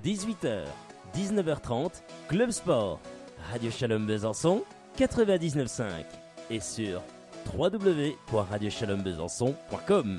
18h, 19h30, Club Sport, Radio Shalom Besançon, 99.5 et sur www.radioshalombesançon.com.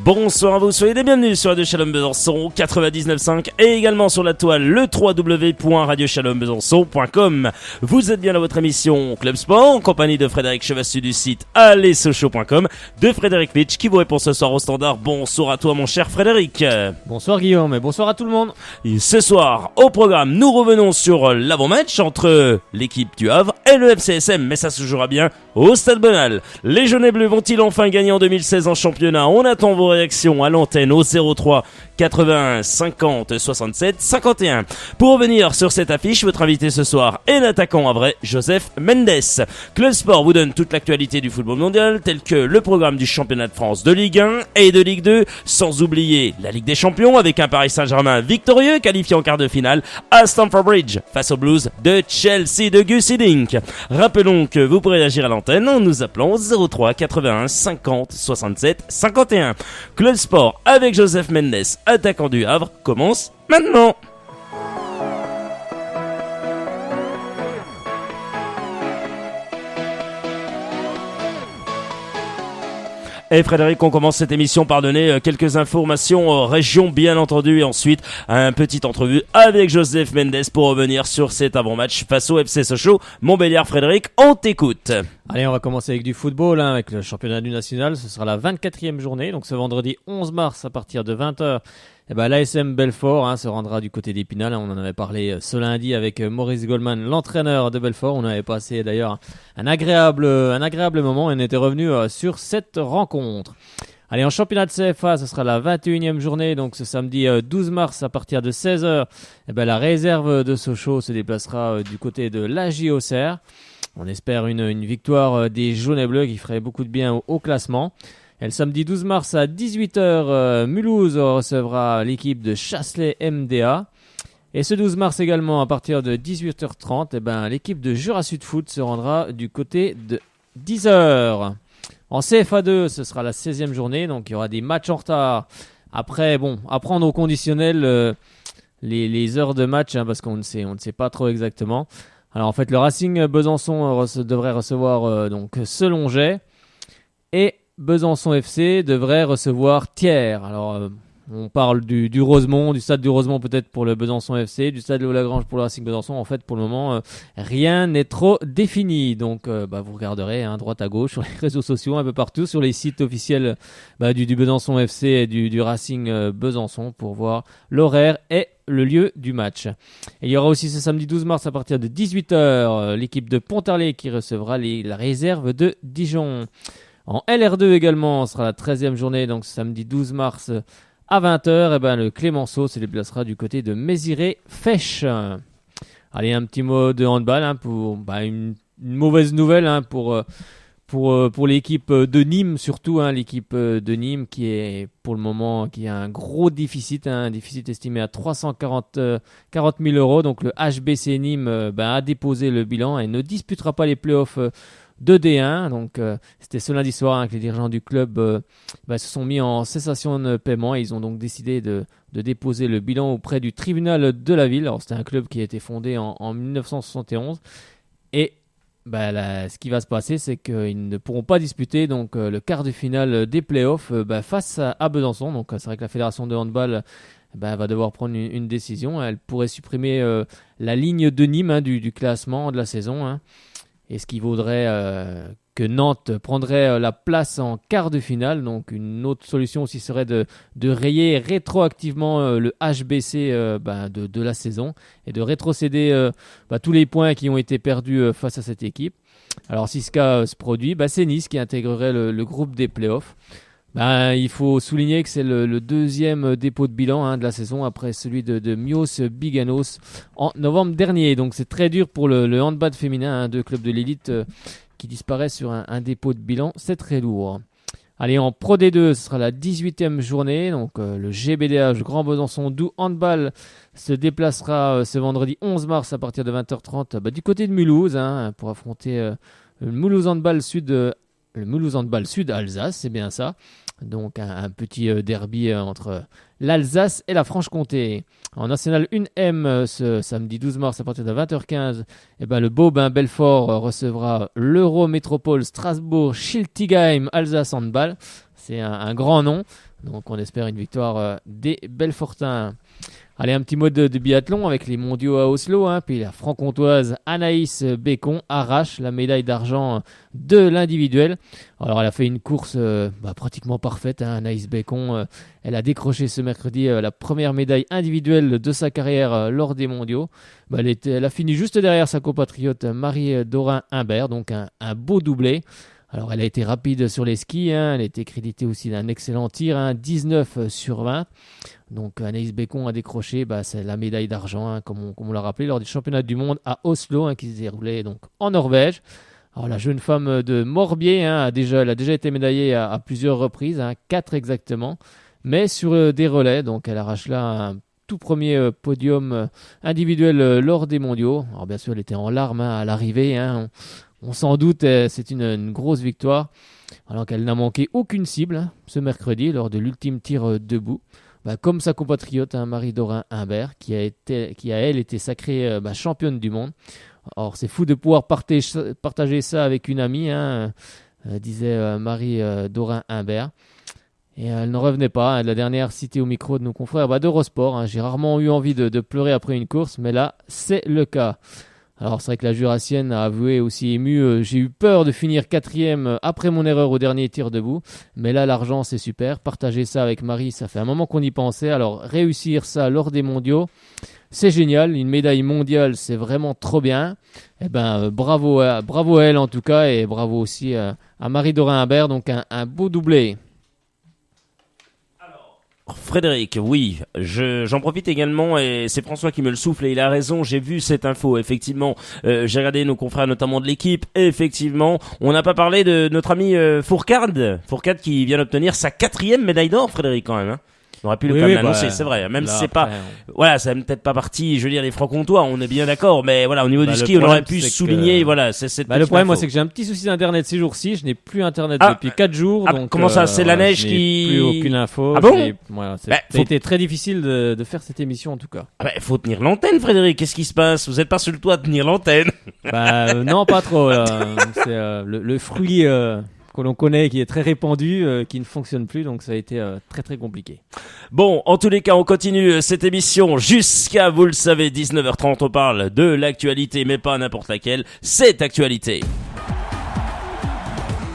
Bonsoir à vous, soyez les bienvenus sur Radio Shalom Besançon 99.5 et également sur la toile le www.radioshalombesançon.com. Vous êtes bien dans votre émission Club Sport en compagnie de Frédéric Chevassu du site allezsochaux.com, de Frédéric Fitch qui vous répond ce soir au standard. Bonsoir à toi mon cher Frédéric. Bonsoir Guillaume et bonsoir à tout le monde. Et ce soir au programme, nous revenons sur l'avant-match entre l'équipe du Havre et le FCSM, mais ça se jouera bien au Stade Bonal. Les jaunes et bleus vont-ils enfin gagner en 2016 en championnat? On attend vos réactions à l'antenne au 03 81 50 67 51. Pour revenir sur cette affiche, votre invité ce soir est l'attaquant havrais Joseph Mendes. Club Sport vous donne toute l'actualité du football mondial, tel que le programme du championnat de France de Ligue 1 et de Ligue 2, sans oublier la Ligue des Champions avec un Paris Saint-Germain victorieux qualifié en quart de finale à Stamford Bridge face aux Blues de Chelsea de Gus Hiddink. Rappelons que vous pourrez agir à l'antenne en nous appelant au 03 81 50 67 51. Club Sport avec Joseph Mendes, attaquant du Havre, commence maintenant. Et Frédéric, on commence cette émission par donner quelques informations région bien entendu et ensuite un petit entrevue avec Joseph Mendes pour revenir sur cet avant-match face au FC Sochaux. Montbéliard. Frédéric, on t'écoute. Allez, on va commencer avec du football, avec le championnat du national. Ce sera la 24e journée, donc ce vendredi 11 mars à partir de 20h. L'ASM Belfort se rendra du côté d'Épinal. On en avait parlé ce lundi avec Maurice Goldman, l'entraîneur de Belfort. On avait passé d'ailleurs un agréable moment et on était revenu sur cette rencontre. Allez, en championnat de CFA, ce sera la 21e journée, donc ce samedi 12 mars à partir de 16h. La réserve de Sochaux se déplacera du côté de l'AJ Auxerre. On espère une victoire des jaunes et bleus qui ferait beaucoup de bien au classement. Et le samedi 12 mars à 18h, Mulhouse recevra l'équipe de Chasselet MDA. Et ce 12 mars également, à partir de 18h30, l'équipe de Jura Sud Foot se rendra du côté de 10h. En CFA2, ce sera la 16e journée, donc il y aura des matchs en retard. Après, à prendre au conditionnel les heures de match, parce qu'on ne sait pas trop exactement. Alors en fait, le Racing Besançon devrait recevoir Selonget et Besançon FC devrait recevoir Thiers. Alors, on parle du Rosemont, du stade du Rosemont peut-être pour le Besançon FC, du stade Léo-Lagrange pour le Racing Besançon. En fait, pour le moment, rien n'est trop défini. Donc, vous regarderez droite à gauche sur les réseaux sociaux, un peu partout, sur les sites officiels du Besançon FC et du Racing Besançon pour voir l'horaire et le lieu du match. Et il y aura aussi ce samedi 12 mars à partir de 18h, l'équipe de Pontarlier qui recevra la réserve de Dijon. En LR2 également, ce sera la 13e journée, donc samedi 12 mars à 20h, le Clémenceau se déplacera du côté de Méziré-Fèche. Allez, un petit mot de handball pour une mauvaise nouvelle pour l'équipe de Nîmes, surtout l'équipe de Nîmes qui est pour le moment qui a un gros déficit, un déficit estimé à 340 000 euros. Donc le HBC Nîmes a déposé le bilan et ne disputera pas les playoffs de D1, donc c'était ce lundi soir que les dirigeants du club se sont mis en cessation de paiement et ils ont donc décidé de déposer le bilan auprès du tribunal de la ville. Alors c'était un club qui a été fondé en 1971 et ce qui va se passer, c'est qu'ils ne pourront pas disputer donc le quart de finale des playoffs face à Besançon. Donc c'est vrai que la fédération de handball va devoir prendre une décision. Elle pourrait supprimer la ligne de Nîmes du classement de la saison. Et ce qui vaudrait que Nantes prendrait la place en quart de finale. Donc une autre solution aussi serait de rayer rétroactivement le HBC de la saison et de rétrocéder tous les points qui ont été perdus face à cette équipe. Alors si ce cas se produit, c'est Nice qui intégrerait le groupe des playoffs. Il faut souligner que c'est le deuxième dépôt de bilan de la saison après celui de Mios Biganos en novembre dernier. Donc c'est très dur pour le handball féminin, deux clubs de l'élite qui disparaissent sur un dépôt de bilan. C'est très lourd. Allez, en Pro D2, ce sera la 18e journée. Donc le GBDH Grand Besançon Doux Handball se déplacera ce vendredi 11 mars à partir de 20h30 du côté de Mulhouse pour affronter le Mulhouse Handball Sud. Le Mulhouse Handball Sud Alsace, c'est bien ça. Donc un petit derby entre l'Alsace et la Franche-Comté. En National 1M, ce samedi 12 mars à partir de 20h15, le Baubin Belfort recevra l'Euro-Métropole Strasbourg-Schiltigheim Alsace Handball. C'est un grand nom, donc on espère une victoire des Belfortins. Allez, un petit mot de biathlon avec les mondiaux à Oslo, puis la franc-comtoise Anaïs Bécon arrache la médaille d'argent de l'individuel. Alors elle a fait une course pratiquement parfaite, Anaïs Bécon. Elle a décroché ce mercredi la première médaille individuelle de sa carrière lors des mondiaux. Elle a fini juste derrière sa compatriote Marie-Dorin Humbert, donc un beau doublé. Alors elle a été rapide sur les skis, elle a été créditée aussi d'un excellent tir, 19 sur 20. Donc Anaïs Bécon a décroché c'est la médaille d'argent, comme on l'a rappelé, lors du championnat du monde à Oslo, qui se déroulait donc en Norvège. Alors la jeune femme de Morbier elle a déjà été médaillée à plusieurs reprises, 4 exactement, mais sur des relais, donc elle arrache là un tout premier podium individuel lors des mondiaux. Alors bien sûr elle était en larmes à l'arrivée, on s'en doute, c'est une grosse victoire, alors qu'elle n'a manqué aucune cible ce mercredi lors de l'ultime tir debout. Comme sa compatriote Marie-Dorin Humbert, qui a elle été sacrée championne du monde. Or c'est fou de pouvoir partager ça avec une amie, disait Marie-Dorin Humbert. Et elle n'en revenait pas, la dernière citée au micro de nos confrères d'Eurosport. J'ai rarement eu envie de pleurer après une course, mais là c'est le cas. Alors c'est vrai que la Jurassienne a avoué aussi émue, j'ai eu peur de finir 4e après mon erreur au dernier tir debout, mais là l'argent c'est super, partager ça avec Marie, ça fait un moment qu'on y pensait, alors réussir ça lors des mondiaux, c'est génial, une médaille mondiale c'est vraiment trop bien, bravo à elle en tout cas, et bravo aussi à Marie-Dorin Humbert, donc un beau doublé. Frédéric, oui, j'en profite également et c'est François qui me le souffle et il a raison, j'ai vu cette info, effectivement, j'ai regardé nos confrères notamment de l'équipe, et effectivement, on n'a pas parlé de notre ami Fourcade qui vient d'obtenir sa 4e médaille d'or, Frédéric, quand même, On aurait pu quand même l'annoncer, c'est vrai. Même si c'est pas, voilà, ça n'est peut-être pas parti, je veux dire, les francs-comtois, on est bien d'accord, mais voilà, au niveau du ski, on aurait pu souligner, voilà, c'est cette le problème, moi, c'est que j'ai un petit souci d'internet ces jours-ci, je n'ai plus internet depuis 4 jours, donc. Comment ça, c'est la neige qui. Plus aucune info. Ah bon? Voilà, ça a été très difficile de faire cette émission, en tout cas. Ah faut tenir l'antenne, Frédéric, qu'est-ce qui se passe? Vous êtes pas sur le toit à tenir l'antenne? Non, pas trop, là. C'est, le fruit, que l'on connaît, qui est très répandu, qui ne fonctionne plus, donc ça a été très très compliqué. Bon, en tous les cas, on continue cette émission jusqu'à, vous le savez, 19h30, on parle de l'actualité, mais pas n'importe laquelle, cette actualité.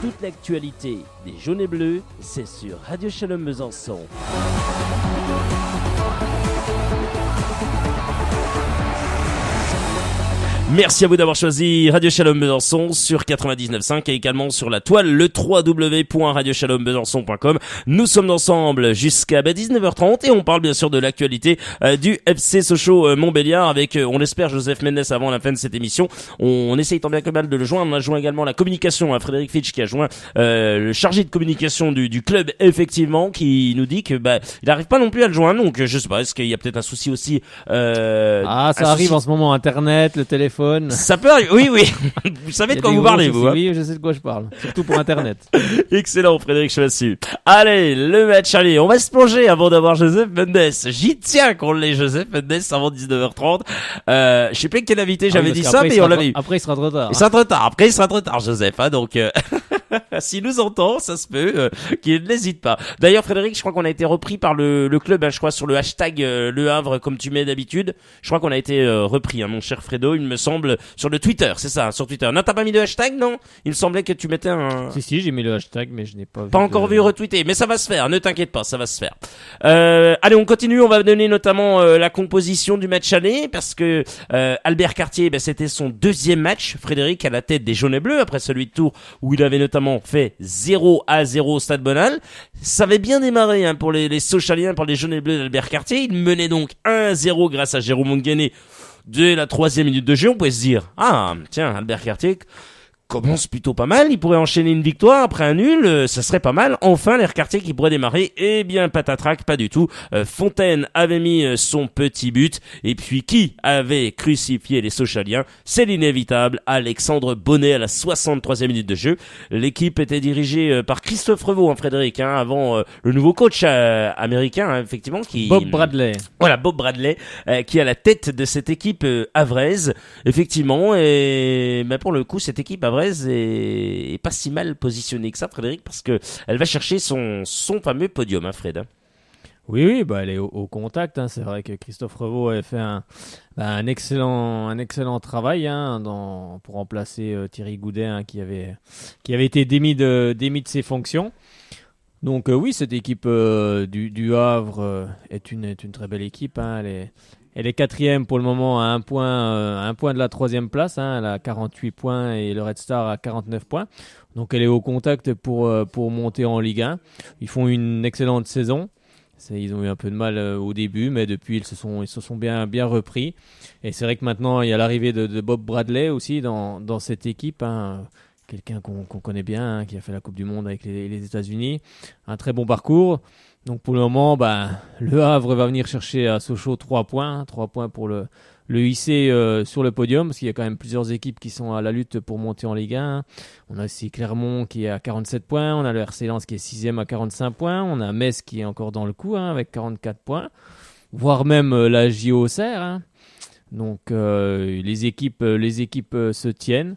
Toute l'actualité des jaunes et bleus, c'est sur Radio Shalom Besançon. Merci à vous d'avoir choisi Radio Shalom Besançon sur 99.5 et également sur la toile le www.radioshalombesançon.com. Nous sommes ensemble jusqu'à 19h30 et on parle bien sûr de l'actualité du FC Sochaux Montbéliard avec, on l'espère, Joseph Mendes avant la fin de cette émission. On essaye tant bien que mal de le joindre. On a joint également la communication, Frédéric Fitch qui a joint le chargé de communication du club, effectivement, qui nous dit que il n'arrive pas non plus à le joindre. Donc je sais pas, est-ce qu'il y a peut-être un souci aussi ça arrive en ce moment, Internet, le téléphone. Ça peut arriver, oui. Vous savez de quoi vous parlez, vous. Oui, je sais de quoi je parle. Surtout pour Internet. Excellent, Frédéric Chevassu. Allez, le match, allez, on va se plonger avant d'avoir Joseph Mendes. J'y tiens qu'on l'ait, Joseph Mendes, avant 19h30. Je sais pas quel invité j'avais dit ça, mais on l'avait eu. Après, il sera trop tard. Après, il sera trop tard, Joseph, donc, s'il nous entend, ça se peut, qu'il n'hésite pas. D'ailleurs, Frédéric, je crois qu'on a été repris par le club, je crois, sur le hashtag, Le Havre, comme tu mets d'habitude. Je crois qu'on a été repris, mon cher Fredo, il me semble, sur le Twitter, c'est ça, sur Twitter. Non, t'as pas mis de hashtag, non? Il me semblait que tu mettais un... Si, j'ai mis le hashtag, mais je n'ai pas vu. Pas encore vu retweeter, mais ça va se faire, ne t'inquiète pas, ça va se faire. Allez, on continue, on va donner notamment la composition du match aller, parce que Albert Cartier, c'était son deuxième match, Frédéric, à la tête des jaunes et bleus, après celui de Tours, où il avait notamment fait 0-0 au Stade Bonal. Ça avait bien démarré pour les Sochaliens, pour les jaunes et bleus d'Albert Cartier. Il menait donc 1-0 grâce à Jérôme Nguéné dès la 3e minute de jeu. On pouvait se dire, tiens, Albert Cartier commence plutôt pas mal. Il pourrait enchaîner une victoire après un nul, ça serait pas mal. Enfin, l'air quartier qui pourrait démarrer. Eh bien, patatrac, pas du tout. Fontaine avait mis son petit but. Et puis, qui avait crucifié les Sochaliens? C'est l'inévitable Alexandre Bonnet à la 63e minute de jeu. L'équipe était dirigée par Christophe Revaux, Frédéric, avant le nouveau coach américain, effectivement, Bob Bradley. Voilà, Bob Bradley, qui est à la tête de cette équipe havraise, effectivement. Et pour le coup, cette équipe havraise est pas si mal positionnée que ça, Frédéric, parce que elle va chercher son fameux podium, Fred. Oui, elle est au contact. C'est vrai que Christophe Revaux avait fait un excellent travail pour remplacer Thierry Goudet, qui avait été démis de ses fonctions. Donc oui, cette équipe du Havre est une très belle équipe. Elle est quatrième pour le moment à un point de la troisième place. Elle a 48 points et le Red Star a 49 points. Donc elle est au contact pour monter en Ligue 1. Ils font une excellente saison. Ils ont eu un peu de mal au début, mais depuis ils se sont bien repris. Et c'est vrai que maintenant il y a l'arrivée de Bob Bradley aussi dans cette équipe. Quelqu'un qu'on connaît bien, qui a fait la Coupe du Monde avec les États-Unis. Un très bon parcours. Donc pour le moment, le Havre va venir chercher à Sochaux 3 points. 3 points pour le hisser sur le podium, parce qu'il y a quand même plusieurs équipes qui sont à la lutte pour monter en Ligue 1. On a aussi Clermont qui est à 47 points. On a le RC Lens qui est 6e à 45 points. On a Metz qui est encore dans le coup avec 44 points. Voire même la JO Auxerre. Donc les équipes se tiennent.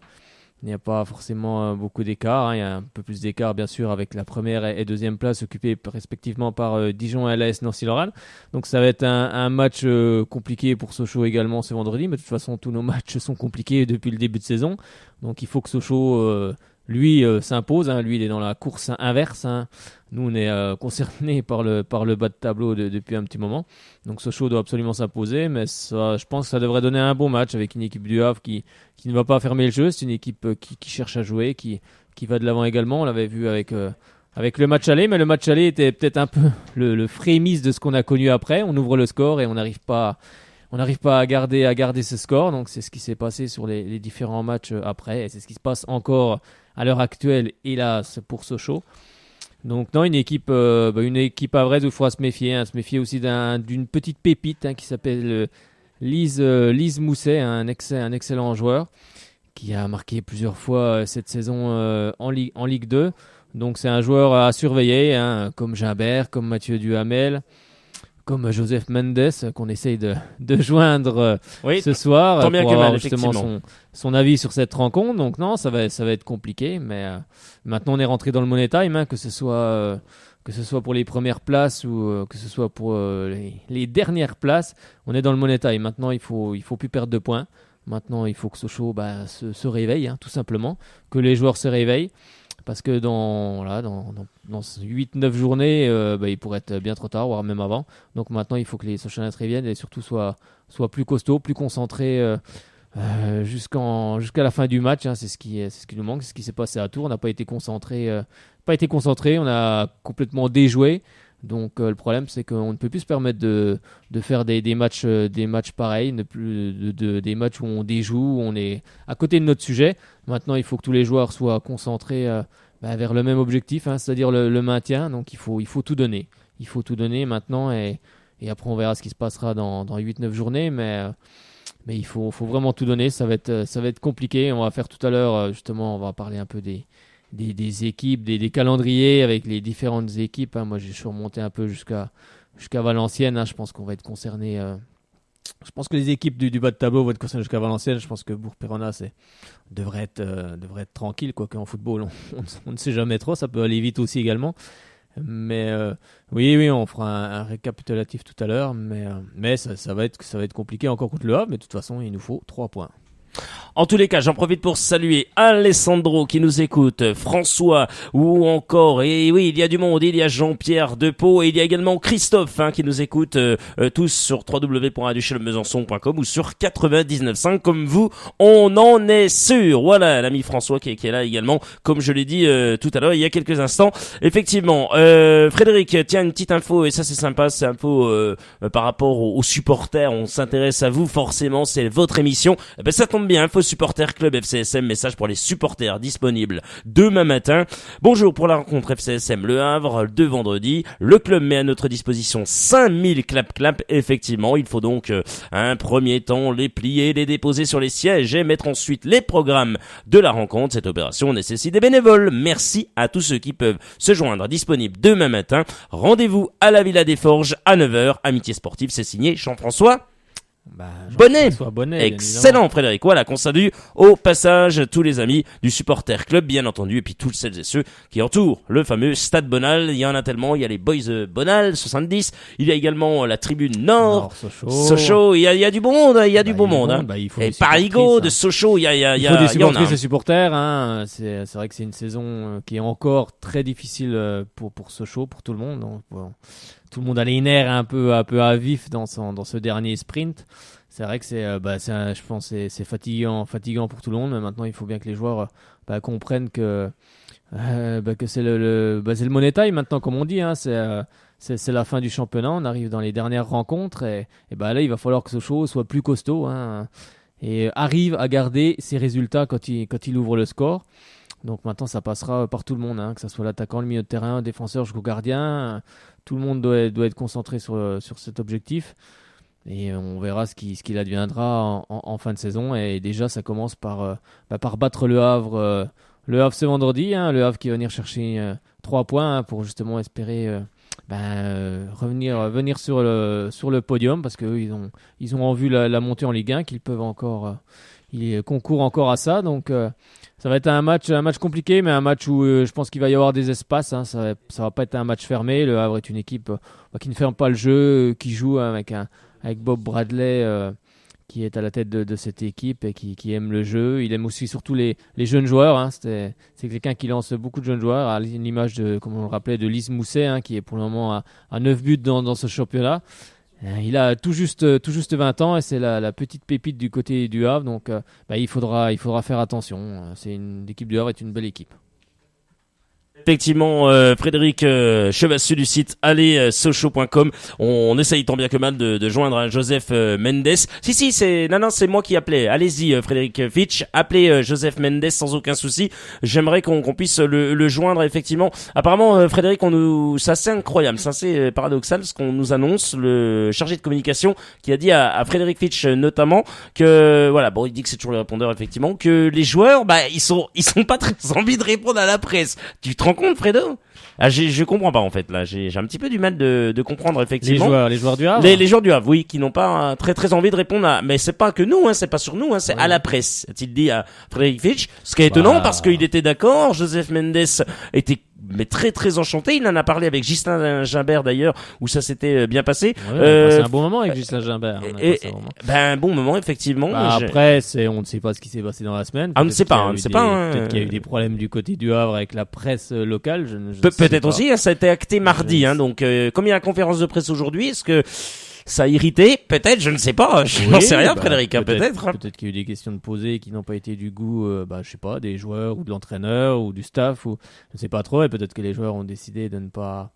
Il n'y a pas forcément beaucoup d'écart. Il y a un peu plus d'écart, bien sûr, avec la première et deuxième place occupées respectivement par Dijon et l'AS Nancy-Lorraine. Donc ça va être un match compliqué pour Sochaux également ce vendredi. Mais de toute façon, tous nos matchs sont compliqués depuis le début de saison. Donc il faut que Sochaux, lui, s'impose. Lui, il est dans la course inverse. Nous, on est concernés par le bas de tableau depuis un petit moment. Donc Sochaux doit absolument s'imposer. Mais ça, je pense que ça devrait donner un bon match avec une équipe du Havre qui ne va pas fermer le jeu. C'est une équipe qui cherche à jouer, qui va de l'avant également. On l'avait vu avec le match aller. Mais le match aller était peut-être un peu le frémisse de ce qu'on a connu après. On ouvre le score et on n'arrive pas à garder ce score. Donc c'est ce qui s'est passé sur les différents matchs après. Et c'est ce qui se passe encore à l'heure actuelle, hélas, pour Sochaux. Donc non, une équipe havraise où il faudra se méfier. Se méfier aussi d'une petite pépite qui s'appelle Lise Mousset, un excellent joueur qui a marqué plusieurs fois cette saison en Ligue 2. Donc c'est un joueur à surveiller, comme Gimbert, comme Mathieu Duhamel, comme Joseph Mendes, qu'on essaye de joindre ce soir tant bien pour que avoir mal, justement son avis sur cette rencontre. Donc non, ça va être compliqué, mais maintenant on est rentré dans le money time, que ce soit pour les premières places ou que ce soit pour les dernières places, on est dans le money time. Maintenant il faut plus perdre de points. Maintenant il faut que Sochaux se réveille, tout simplement, que les joueurs se réveillent. Parce que dans 8-9 journées, il pourrait être bien trop tard, voire même avant. Donc maintenant, il faut que les Sochaliens reviennent et surtout soient plus costauds, plus concentrés jusqu'à la fin du match. C'est ce qui nous manque, c'est ce qui s'est passé à Tours. On n'a pas été concentré, on a complètement déjoué. Donc le problème, c'est qu'on ne peut plus se permettre de faire des matchs pareils, des matchs où on déjoue, où on est à côté de notre sujet. Maintenant, il faut que tous les joueurs soient concentrés vers le même objectif, c'est-à-dire le maintien. Donc il faut tout donner. Il faut tout donner maintenant et après on verra ce qui se passera dans 8-9 journées. Mais il faut vraiment tout donner. Ça va être compliqué. On va faire tout à l'heure, justement, on va parler un peu des équipes, des calendriers avec les différentes équipes. Moi, je suis remonté un peu jusqu'à Valenciennes. Je pense qu'on va être concerné. Je pense que les équipes du bas de tableau vont être concernées jusqu'à Valenciennes. Je pense que Bourg-Péronne devrait être tranquille. Quoique en football, on ne sait jamais trop. Ça peut aller vite aussi également. Mais oui, on fera un récapitulatif tout à l'heure. Mais ça va être compliqué encore contre le Havre. Mais de toute façon, il nous faut 3 points. En tous les cas, j'en profite pour saluer Alessandro qui nous écoute, François ou encore, et oui, il y a du monde, il y a Jean-Pierre Depot et il y a également Christophe qui nous écoute tous sur www.aduchelmesançon.com ou sur 99.5 comme vous, on en est sûr. Voilà, l'ami François qui est là également, comme je l'ai dit tout à l'heure il y a quelques instants. Effectivement, Frédéric, tiens, une petite info, et ça c'est sympa, c'est info par rapport aux supporters, on s'intéresse à vous forcément, c'est votre émission. Ça tombe tombe bien, Faux Supporters Club FCSM, message pour les supporters disponible demain matin. Bonjour, pour la rencontre FCSM Le Havre de vendredi, le club met à notre disposition 5000 clap-clap. Effectivement, il faut donc un premier temps les plier, les déposer sur les sièges et mettre ensuite les programmes de la rencontre. Cette opération nécessite des bénévoles. Merci à tous ceux qui peuvent se joindre, disponible demain matin. Rendez-vous à la Villa des Forges à 9h. Amitié sportive, c'est signé Jean-François Bonnet. Excellent Frédéric. Voilà qu'on salue au passage tous les amis du Supporter Club, bien entendu, et puis tous celles et ceux qui entourent le fameux Stade Bonal. Il y en a tellement, il y a les Boys Bonal 70, il y a également la tribune Nord, Sochaux, il y a du bon monde, il y a du bon monde. Hein. Il faut et Parigot de Sochaux, il faut des supportrices et supporters. Hein. C'est vrai que c'est une saison qui est encore très difficile pour Sochaux, pour tout le monde. Donc, bon. Tout le monde a les nerfs un peu à vif dans ce dernier sprint. C'est vrai que je pense que c'est fatigant pour tout le monde. Mais maintenant, il faut bien que les joueurs comprennent que c'est le money time maintenant, comme on dit. Hein. C'est la fin du championnat. On arrive dans les dernières rencontres et là, il va falloir que Sochaux soit plus costaud, hein, et arrive à garder ses résultats quand il ouvre le score. Donc maintenant, ça passera par tout le monde, hein, que ce soit l'attaquant, le milieu de terrain, le défenseur jusqu'au gardien. Tout le monde doit être concentré sur cet objectif. Et on verra ce qu'il adviendra en fin de saison. Et déjà, ça commence par battre le Havre. Le Havre, ce vendredi. Hein, le Havre qui va venir chercher 3 points, hein, pour justement espérer venir sur le podium. Parce qu'eux, ils ont en vue la montée en Ligue 1, qu'ils peuvent encore... ils concourent encore à ça. Donc... ça va être un match compliqué, mais un match où je pense qu'il va y avoir des espaces. Hein. Ça va pas être un match fermé. Le Havre est une équipe qui ne ferme pas le jeu, qui joue avec Bob Bradley, qui est à la tête de cette équipe et qui aime le jeu. Il aime aussi surtout les jeunes joueurs. Hein. C'est quelqu'un qui lance beaucoup de jeunes joueurs, à l'image comme on le rappelait, de Lys Mousset, hein, qui est pour le moment à 9 buts dans ce championnat. Il a tout juste 20 ans et c'est la petite pépite du côté du Havre, donc il faudra faire attention. L'équipe du Havre est une belle équipe. Effectivement, Frédéric Chevassu du site allez-sochaux.com. On essaye tant bien que mal de joindre Joseph Mendes. C'est moi qui appelais. Allez-y, Frédéric Fitch, appelez Joseph Mendes sans aucun souci. J'aimerais qu'on puisse le joindre, effectivement. Apparemment, Frédéric, c'est assez incroyable, c'est assez paradoxal ce qu'on nous annonce, le chargé de communication qui a dit à Frédéric Fitch notamment que il dit que c'est toujours le répondeur, effectivement, que les joueurs, ils sont pas très envie de répondre à la presse. Tu te rends compte, Fredo? Je comprends pas, en fait, là. J'ai un petit peu du mal de comprendre, effectivement. Les joueurs du Havre? Les joueurs du Havre, oui, qui n'ont pas très très envie de répondre mais c'est pas que nous, hein, c'est pas sur nous, hein, c'est à la presse. A-t-il dit à Frédéric Fitch? Ce qui est étonnant parce qu'il était d'accord, Joseph Mendes était très très enchanté. Il en a parlé avec Ghislain Gimbert d'ailleurs, où ça s'était bien passé. C'est un bon moment avec Ghislain Gimbert. Un bon moment, effectivement. Après, on ne sait pas ce qui s'est passé dans la semaine. On ne sait pas. Peut-être qu'il y a eu des problèmes du côté du Havre avec la presse locale. Peut-être aussi. Hein, ça a été acté mardi. Donc, comme il y a la conférence de presse aujourd'hui, est-ce que ça a irrité? Peut-être, je ne sais pas. Je n'en sais rien, Frédéric. Peut-être. Peut-être qu'il y a eu des questions de poser qui n'ont pas été du goût, je sais pas, des joueurs ou de l'entraîneur ou du staff, ou je ne sais pas trop. Et peut-être que les joueurs ont décidé de ne pas,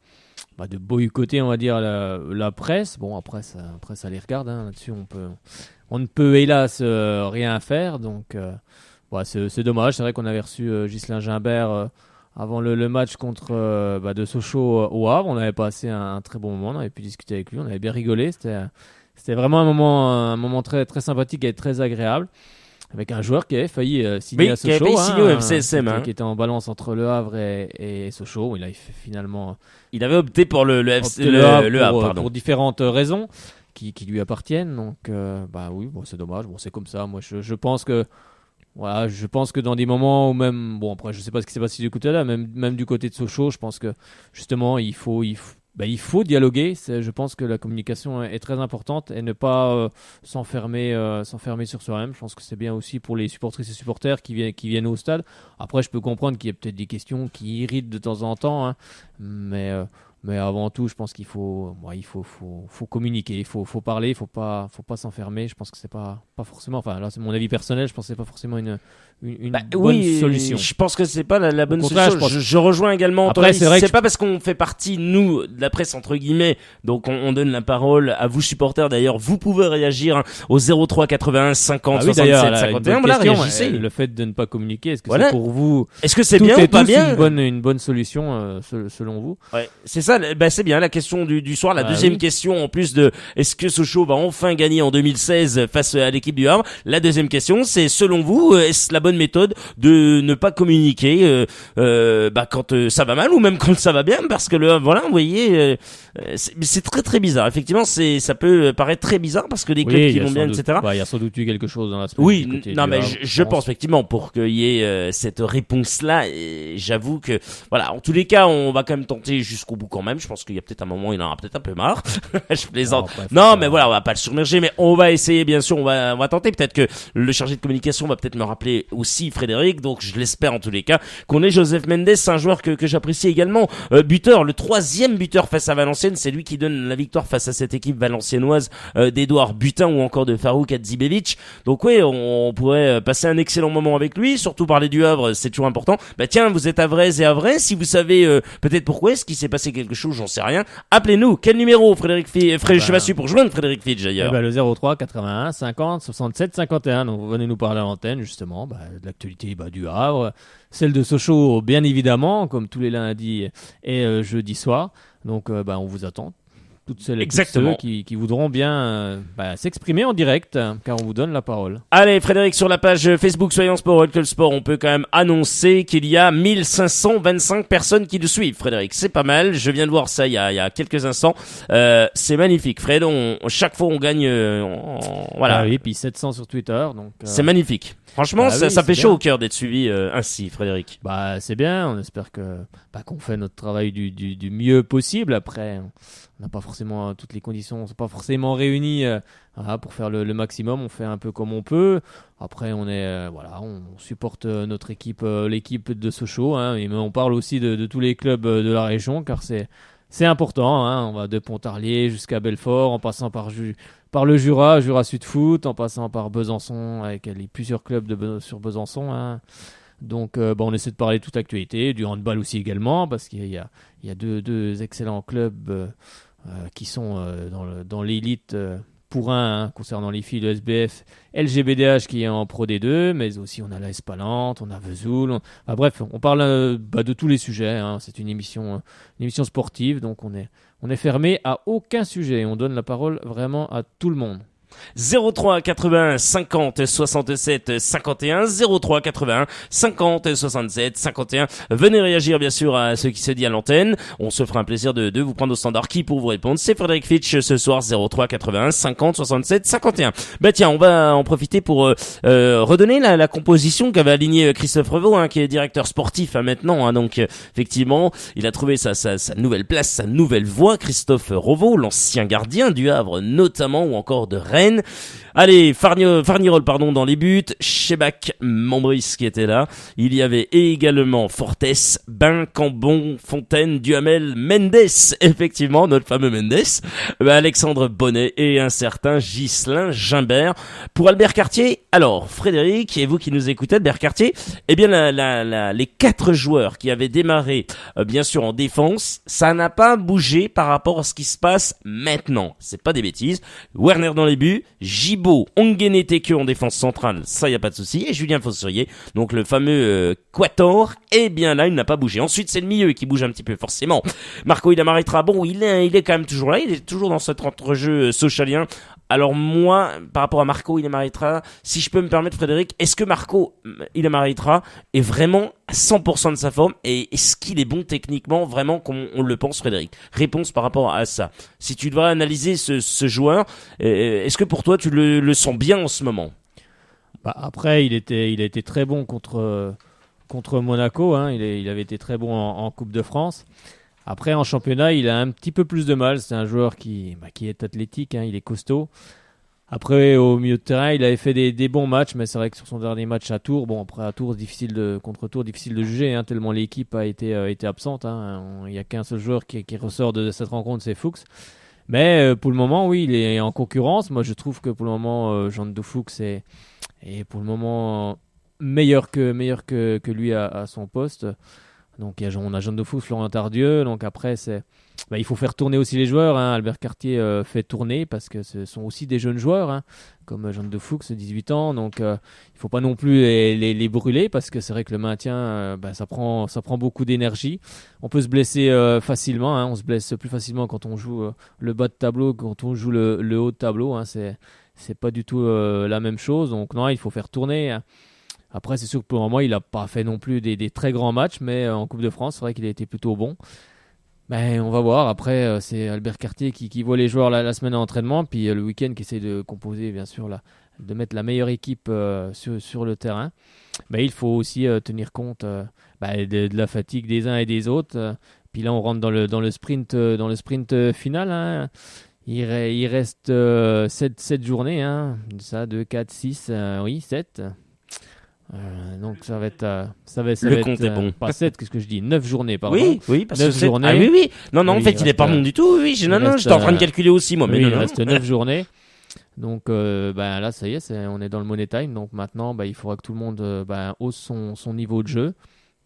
de boycotter, on va dire, la presse. Bon, après ça les regarde. Hein. Là-dessus, on ne peut hélas rien faire. Donc, c'est dommage. C'est vrai qu'on avait reçu Ghislain Gimbert avant le match contre de Sochaux au Havre. On avait passé un très bon moment, on avait pu discuter avec lui, on avait bien rigolé. C'était vraiment un moment très, très sympathique et très agréable, avec un joueur qui avait failli signer à Sochaux, qui avait signé au FCSM, qui était en balance entre Le Havre et Sochaux. Il a finalement il avait opté pour le Havre, pour différentes raisons qui lui appartiennent. Donc c'est dommage. Bon, c'est comme ça. Moi, je pense que je pense que dans des moments où même, après je sais pas ce qui s'est passé du côté là, même du côté de Sochaux, je pense que justement il faut dialoguer. Je pense que la communication est très importante et ne pas s'enfermer sur soi-même. Je pense que c'est bien aussi pour les supportrices et supporters qui viennent au stade. Après, je peux comprendre qu'il y a peut-être des questions qui irritent de temps en temps, hein, mais Mais avant tout, je pense qu'il faut communiquer, il faut parler, il faut pas s'enfermer. Je pense que c'est pas forcément, enfin là c'est mon avis personnel, je pense que c'est pas forcément une bonne solution. Je pense que c'est pas la bonne contraire, solution. Je rejoins également. Après, c'est pas parce qu'on fait partie, nous, de la presse entre guillemets, donc on donne la parole à vous supporters. D'ailleurs, vous pouvez réagir au 03 81 50 67 51. Voilà, réagissez. Le fait de ne pas communiquer, est-ce que c'est pour vous? Est-ce que c'est bien ou pas bien? Une bonne solution selon vous? Ouais, c'est ça. C'est bien la question du soir. La deuxième question, en plus de est-ce que Sochaux va enfin gagner en 2016 face à l'équipe du Havre? La deuxième question, c'est selon vous, est-ce la bonne méthode de ne pas communiquer quand ça va mal ou même quand ça va bien? Parce que voilà, vous voyez, c'est très très bizarre. Effectivement, ça peut paraître très bizarre parce que les clubs qui vont bien, etc. Il y a sans doute eu quelque chose dans la semaine. Oui, non, mais je pense effectivement pour qu'il y ait cette réponse-là. J'avoue que voilà, en tous les cas, on va quand même tenter jusqu'au bout quand même. Je pense qu'il y a peut-être un moment, il en aura peut-être un peu marre. Je plaisante. Non, mais voilà, on va pas le submerger, mais on va essayer, bien sûr, on va tenter. Peut-être que le chargé de communication va peut-être me rappeler aussi Frédéric, donc je l'espère en tous les cas qu'on ait Joseph Mendes, un joueur que j'apprécie également. Buteur, le 3e buteur face à Valenciennes, c'est lui qui donne la victoire face à cette équipe valenciennoise d'Edouard Butin ou encore de Farouk Adzibelic. Donc oui, on pourrait passer un excellent moment avec lui, surtout parler du Havre, c'est toujours important. Bah tiens, vous êtes Havrais et Havrais, si vous savez peut-être pourquoi est-ce qu'il s'est passé quelque chose, j'en sais rien. Appelez-nous. Quel numéro, Frédéric Fitch? Je sais pas si pour joindre Frédéric Fitch d'ailleurs. Le 03 81 50 67 51. Donc vous venez nous parler à l'antenne justement de l'actualité du Havre, celle de Sochaux bien évidemment, comme tous les lundis et jeudi soir. Donc on vous attend. Toutes celles et tous ceux qui voudront bien s'exprimer en direct, car on vous donne la parole. Allez, Frédéric, sur la page Facebook Soyons Sport, Local Sport, on peut quand même annoncer qu'il y a 1525 personnes qui nous suivent, Frédéric. C'est pas mal. Je viens de voir ça il y a quelques instants. C'est magnifique, Fred. Chaque fois, on gagne. Voilà. Ah oui, puis 700 sur Twitter. Donc, c'est magnifique. Franchement, ça fait chaud au cœur d'être suivi ainsi, Frédéric. C'est bien. On espère qu'on fait notre travail du mieux possible. Après, on n'a pas forcément toutes les conditions, on n'est pas forcément réunis pour faire le maximum. On fait un peu comme on peut. Après, on supporte notre équipe, l'équipe de Sochaux. Mais on parle aussi de tous les clubs de la région, car c'est important. On va de Pontarlier jusqu'à Belfort, en passant par le Jura Sud Foot, en passant par Besançon, avec les plusieurs clubs sur Besançon. Donc, on essaie de parler de toute l'actualité, du handball aussi également, parce qu'il y a deux excellents clubs qui sont dans l'élite pour concernant les filles de SBF, LGBDH qui est en Pro D2, mais aussi on a la Espalante, on a Vesoul. Bref, on parle de tous les sujets. C'est une émission sportive, donc on est fermé à aucun sujet. On donne la parole vraiment à tout le monde. 03 81 50 67 51 03 81 50 67 51. Venez réagir bien sûr à ce qui se dit à l'antenne. On se fera un plaisir de vous prendre au standard qui pour vous répondre. C'est Frédéric Fitch ce soir. 03 81 50 67 51. Tiens, on va en profiter pour redonner la composition qu'avait alignée Christophe Revaux, qui est directeur sportif maintenant. Donc effectivement, il a trouvé sa nouvelle place, sa nouvelle voie. Christophe Revaux, l'ancien gardien du Havre notamment, ou encore de Rennes. Allez, Farnirol dans les buts, Chebak Mombris qui était là. Il y avait également Fortes, Bain, Cambon, Fontaine, Duhamel, Mendes, effectivement, notre fameux Mendes, Alexandre Bonnet et un certain Ghislain Gimbert. Pour Albert Cartier, alors Frédéric, et vous qui nous écoutez, Albert Cartier, eh bien les 4 joueurs qui avaient démarré bien sûr en défense, ça n'a pas bougé par rapport à ce qui se passe maintenant. C'est pas des bêtises. Werner dans les buts, Gibaud, Ongene Teke en défense centrale, ça y a pas de souci, et Julien Fossurier, donc le fameux Quator, eh bien là il n'a pas bougé. Ensuite c'est le milieu qui bouge un petit peu forcément. Marco Ilamaritra, il est quand même toujours là, il est toujours dans cet entrejeu socialien. Alors moi, par rapport à Marco Ilamaritra, si je peux me permettre Frédéric, est-ce que Marco Ilamaritra est vraiment à 100% de sa forme et est-ce qu'il est bon techniquement vraiment comme on le pense Frédéric? Réponse par rapport à ça. Si tu devrais analyser ce joueur, est-ce que pour toi tu le sens bien en ce moment? Après, il a été très bon contre Monaco. Il avait été très bon en Coupe de France. Après, en championnat, il a un petit peu plus de mal. C'est un joueur qui est athlétique, il est costaud. Après, au milieu de terrain, il avait fait des bons matchs, mais c'est vrai que sur son dernier match à Tours, après à Tours, contre Tours, difficile de juger, hein, tellement l'équipe a été absente. Hein. Il n'y a qu'un seul joueur qui ressort de cette rencontre, c'est Fuchs. Mais pour le moment, oui, il est en concurrence. Moi, je trouve que pour le moment, Jean de Fuchs est pour le moment meilleur que lui à son poste. Donc on a Jean de Fuchs, Florian Tardieu. Donc après, il faut faire tourner aussi les joueurs. Hein. Albert Cartier fait tourner parce que ce sont aussi des jeunes joueurs, hein, comme Jean de Fuchs, 18 ans. Donc il ne faut pas non plus les brûler parce que c'est vrai que le maintien, ça prend beaucoup d'énergie. On peut se blesser facilement. Hein. On se blesse plus facilement quand on joue le bas de tableau que quand on joue le haut de tableau. Hein. C'est pas du tout la même chose. Donc non, il faut faire tourner. Hein. Après, c'est sûr que pour le moment, il n'a pas fait non plus des très grands matchs, mais en Coupe de France, c'est vrai qu'il a été plutôt bon. Mais on va voir. Après, c'est Albert Cartier qui voit les joueurs la semaine d'entraînement, puis le week-end qui essaie de composer, bien sûr, de mettre la meilleure équipe sur le terrain. Mais il faut aussi tenir compte de la fatigue des uns et des autres. Puis là, on rentre dans le sprint final. Hein. Il reste 7 journées. Hein. Ça, 2, 4, 6, 7. Donc ça va être le compte est bon. Pas 7, qu'est-ce que je dis, 9 journées pardon. Oui, parce 9 que journées. Ah oui. Non, Oui, en fait, il est pas bon du tout. Oui, j'étais en train de calculer aussi moi, mais oui, non. Il reste 9 journées. Donc là ça y est, on est dans le money time. Donc maintenant il faudra que tout le monde hausse son niveau de jeu.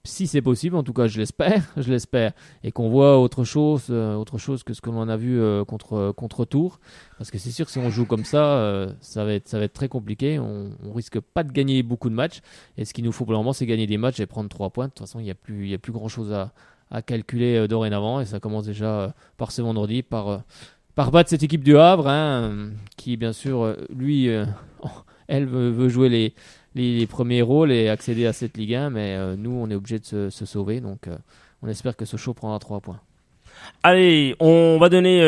Si c'est possible, en tout cas je l'espère, et qu'on voit autre chose que ce que l'on a vu contre Tours, parce que c'est sûr que si on joue comme ça, ça va être très compliqué. On risque pas de gagner beaucoup de matchs, et ce qu'il nous faut pour le moment, c'est gagner des matchs et prendre 3 points. De toute façon, il y a plus grand chose à calculer dorénavant, et ça commence déjà par ce vendredi par battre cette équipe du Havre, hein, qui bien sûr lui elle veut jouer les premiers rôles et accéder à cette Ligue 1, mais nous on est obligé de se sauver, donc on espère que Sochaux prendra 3 points. Allez, on va donner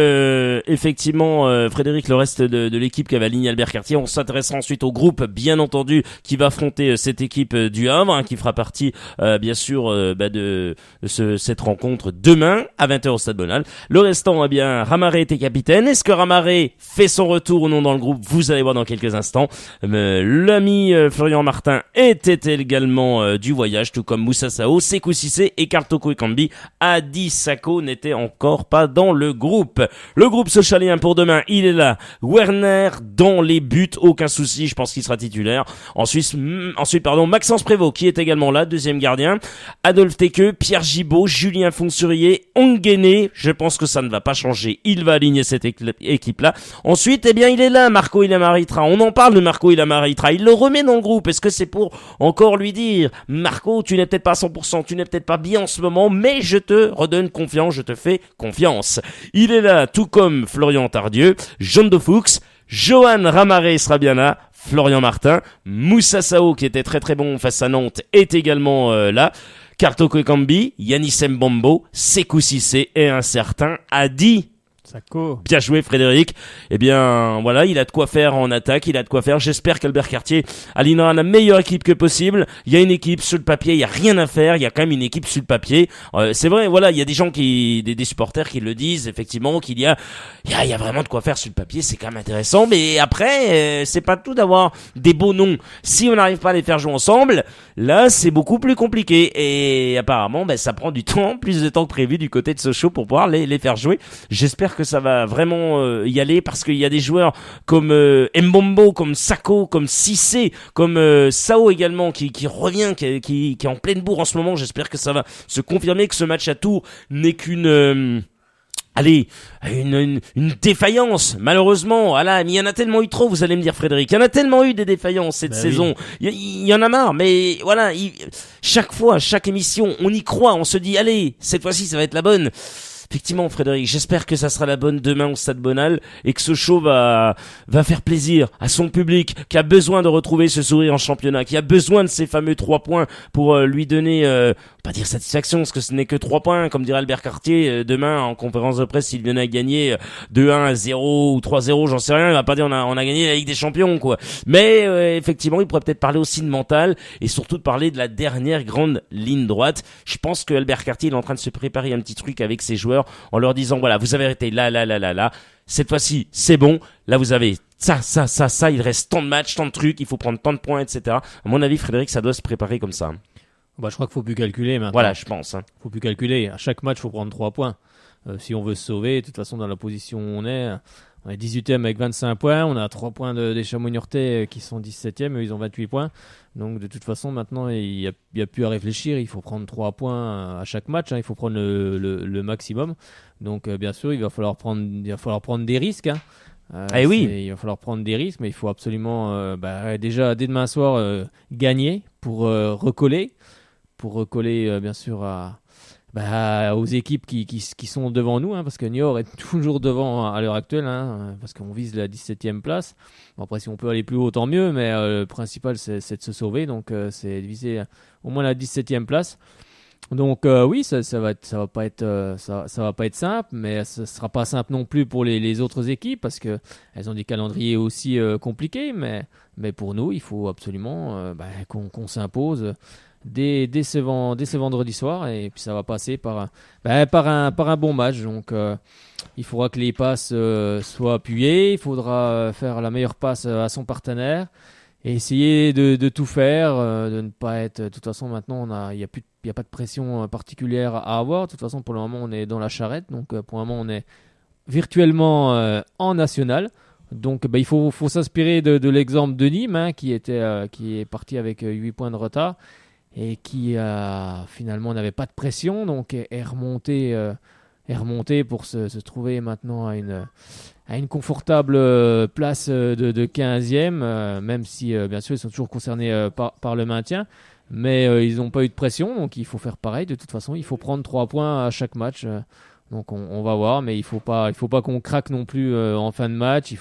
effectivement Frédéric le reste de l'équipe qui avait aligné Albert Cartier. On s'intéressera ensuite au groupe, bien entendu, qui va affronter cette équipe du Havre, hein, qui fera partie bien sûr de cette rencontre demain à 20h au Stade Bonal. Le restant, Ramaré était capitaine. Est-ce que Ramaré fait son retour ou non dans le groupe? Vous allez voir dans quelques instants. L'ami Florian Martin était également du voyage, tout comme Moussa Sao, Sékou Cissé et Kartoko Ekambi. Adi Sako n'était encore pas dans le groupe. Le groupe socialien pour demain, il est là. Werner dans les buts, aucun souci, je pense qu'il sera titulaire. Ensuite, Maxence Prévost qui est également là, deuxième gardien. Adolphe Tekeu, Pierre Gibaud, Julien Fonsurier, Onguené, je pense que ça ne va pas changer. Il va aligner cette équipe-là. Ensuite, il est là, Marco Ilamaritra. On en parle de Marco Ilamaritra. Il le remet dans le groupe. Est-ce que c'est pour encore lui dire, Marco, tu n'es peut-être pas à 100%, tu n'es peut-être pas bien en ce moment, mais je te redonne confiance, je te fais confiance. Il est là, tout comme Florian Tardieu, Jean de Fuchs, Johan Ramaré sera bien là, Florian Martin, Moussa Sao qui était très très bon face à Nantes est également là, Kartoko Ekambi, Yanis Mbombo, Sékou Cissé et un certain Adi Sako. Bien joué Frédéric. Voilà, il a de quoi faire en attaque, il a de quoi faire. J'espère qu'Albert Cartier alignera la meilleure équipe que possible. Il y a une équipe sur le papier, il y a rien à faire, il y a quand même une équipe sur le papier. C'est vrai, voilà, il y a des gens des supporters qui le disent effectivement qu'il y a vraiment de quoi faire sur le papier, c'est quand même intéressant, mais après c'est pas tout d'avoir des beaux noms. Si on n'arrive pas à les faire jouer ensemble, là c'est beaucoup plus compliqué et apparemment ça prend du temps, plus de temps que prévu du côté de Sochaux pour pouvoir les faire jouer. J'espère que ça va vraiment y aller parce qu'il y a des joueurs comme Mbombo, comme Sako, comme Cissé, comme Sao également qui revient, qui est en pleine bourre en ce moment. J'espère que ça va se confirmer, que ce match à Tours n'est qu'une une défaillance, malheureusement. Voilà, mais il y en a tellement eu trop, vous allez me dire Frédéric. Il y en a tellement eu des défaillances cette saison. Oui. Il y en a marre, mais voilà, chaque fois, chaque émission, on y croit, on se dit, allez, cette fois-ci, ça va être la bonne. Effectivement, Frédéric, j'espère que ça sera la bonne demain au Stade Bonal et que Sochaux va faire plaisir à son public qui a besoin de retrouver ce sourire en championnat, qui a besoin de ces fameux 3 points pour lui donner, pas dire satisfaction, parce que ce n'est que 3 points, comme dirait Albert Cartier, demain en conférence de presse, s'il venait à gagner 2-1, 0 ou 3-0, j'en sais rien, il va pas dire on a gagné la Ligue des Champions, quoi. Mais effectivement, il pourrait peut-être parler aussi de mental et surtout de parler de la dernière grande ligne droite. Je pense que Albert Cartier il est en train de se préparer un petit truc avec ses joueurs en leur disant voilà, vous avez été là, cette fois-ci, c'est bon. Là, vous avez ça, il reste tant de matchs, tant de trucs, il faut prendre tant de points, etc. À mon avis, Frédéric, ça doit se préparer comme ça. Bah, je crois qu'il faut plus calculer maintenant. Voilà, je pense. Faut plus calculer. À chaque match, faut prendre 3 points. Si on veut se sauver, de toute façon, dans la position où on est 18e avec 25 points. On a 3 points des Chamonix-Niortais qui sont 17e. Eux, ils ont 28 points. Donc, de toute façon, maintenant, il y a plus à réfléchir. Il faut prendre 3 points à chaque match. Il faut prendre le maximum. Donc, bien sûr, il va falloir prendre des risques. Oui. Il va falloir prendre des risques, mais il faut absolument, déjà, dès demain soir, gagner pour recoller. Bien sûr, aux équipes qui sont devant nous, parce que Niort est toujours devant à l'heure actuelle, parce qu'on vise la 17e place. Bon, après, si on peut aller plus haut, tant mieux, mais le principal, c'est de se sauver, donc c'est de viser au moins la 17e place. Donc oui, ça va pas être simple, mais ce sera pas simple non plus pour les autres équipes, parce que elles ont des calendriers aussi compliqués, mais pour nous, il faut absolument qu'on s'impose dès ce vendredi soir, et puis ça va passer par un bon match. Donc il faudra que les passes soient appuyées, il faudra faire la meilleure passe à son partenaire et essayer de tout faire, de ne pas être. De toute façon, maintenant il y a pas de pression particulière à avoir. De toute façon, pour le moment, on est dans la charrette, donc pour le moment, on est virtuellement en national. Donc il faut s'inspirer de l'exemple de Nîmes, qui est parti avec 8 points de retard et qui finalement n'avait pas de pression, donc est remonté pour se trouver maintenant à une confortable place de 15e, même si bien sûr ils sont toujours concernés par le maintien, mais ils n'ont pas eu de pression, donc il faut faire pareil. De toute façon, il faut prendre 3 points à chaque match, donc on va voir, mais il faut pas qu'on craque non plus en fin de match.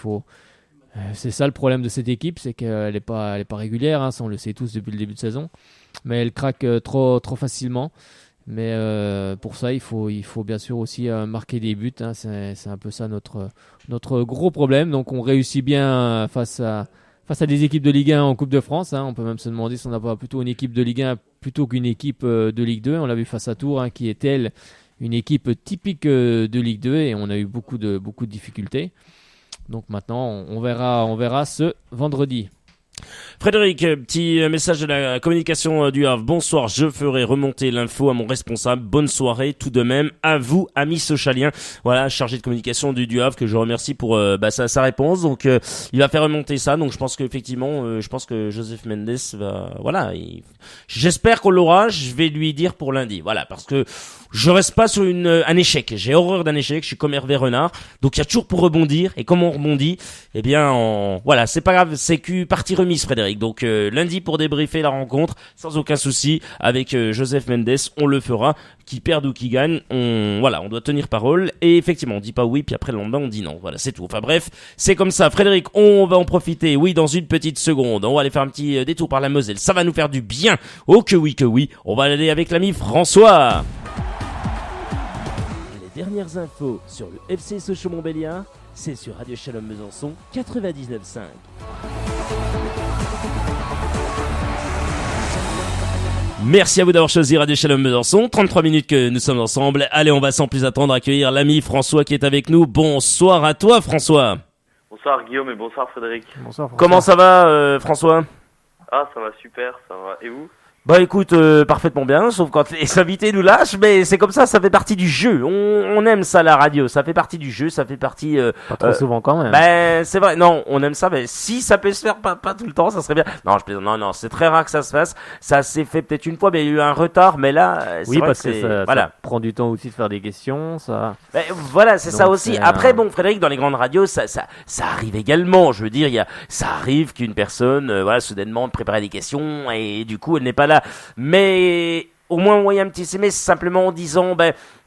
C'est ça le problème de cette équipe, c'est qu'elle est pas régulière, ça on le sait tous depuis le début de saison, mais elle craque trop facilement. Mais pour ça, il faut bien sûr aussi marquer des buts, c'est un peu ça notre gros problème. Donc on réussit bien face à des équipes de Ligue 1 en Coupe de France, on peut même se demander si on n'a pas plutôt une équipe de Ligue 1 plutôt qu'une équipe de Ligue 2. On l'a vu face à Tours, qui est elle une équipe typique de Ligue 2, et on a eu beaucoup de difficultés. Donc maintenant, on verra ce vendredi. Frédéric, petit message de la communication du Havre. Bonsoir, je ferai remonter l'info à mon responsable. Bonne soirée tout de même à vous, amis socialiens. Voilà, chargé de communication du Havre, que je remercie pour sa réponse. Donc il va faire remonter ça. Donc je pense qu'effectivement, je pense que Joseph Mendes va... Voilà, j'espère qu'on l'aura. Je vais lui dire pour lundi. Voilà, parce que je reste pas sur un échec. J'ai horreur d'un échec. Je suis comme Hervé Renard. Donc il y a toujours pour rebondir. Et comme on rebondit, eh bien, voilà, c'est pas grave. C'est que partie remise, Frédéric. Donc lundi pour débriefer la rencontre sans aucun souci avec Joseph Mendes, on le fera, qui perde ou qui gagne, on doit tenir parole, et effectivement on dit pas oui puis après le lendemain on dit non, voilà, c'est tout. Enfin bref, c'est comme ça. Frédéric, on va en profiter, oui, dans une petite seconde, on va aller faire un petit détour par la Moselle, ça va nous faire du bien. Oh que oui, on va aller avec l'ami François. Les dernières infos sur le FC Sochaux-Montbéliard, c'est sur Radio Shalom Besançon 99.5. Merci à vous d'avoir choisi Radio Shalom Besançon. 33 minutes que nous sommes ensemble. Allez, on va sans plus attendre accueillir l'ami François qui est avec nous. Bonsoir à toi, François. Bonsoir Guillaume et bonsoir Frédéric. Bonsoir, François. Comment ça va, François? Ah, ça va super, ça va. Et vous? Bah écoute, parfaitement bien, sauf quand les invités nous lâchent, mais c'est comme ça fait partie du jeu. On aime ça, la radio, ça fait partie du jeu, ça fait partie... pas trop souvent quand même. Ben c'est vrai, non, on aime ça, mais si ça peut se faire pas tout le temps, ça serait bien. Non, je plaisante, non, c'est très rare que ça se fasse. Ça s'est fait peut-être une fois, mais il y a eu un retard, mais là, c'est oui, vrai parce que ça voilà. prend du temps aussi de faire des questions, ça. Ben, voilà, c'est Donc, ça aussi. Après, bon, Frédéric, dans les grandes radios, ça arrive également. Je veux dire, ça arrive qu'une personne, soudainement préparait des questions et du coup, elle n'est pas là. Mais au moins envoyer un petit SMS simplement en disant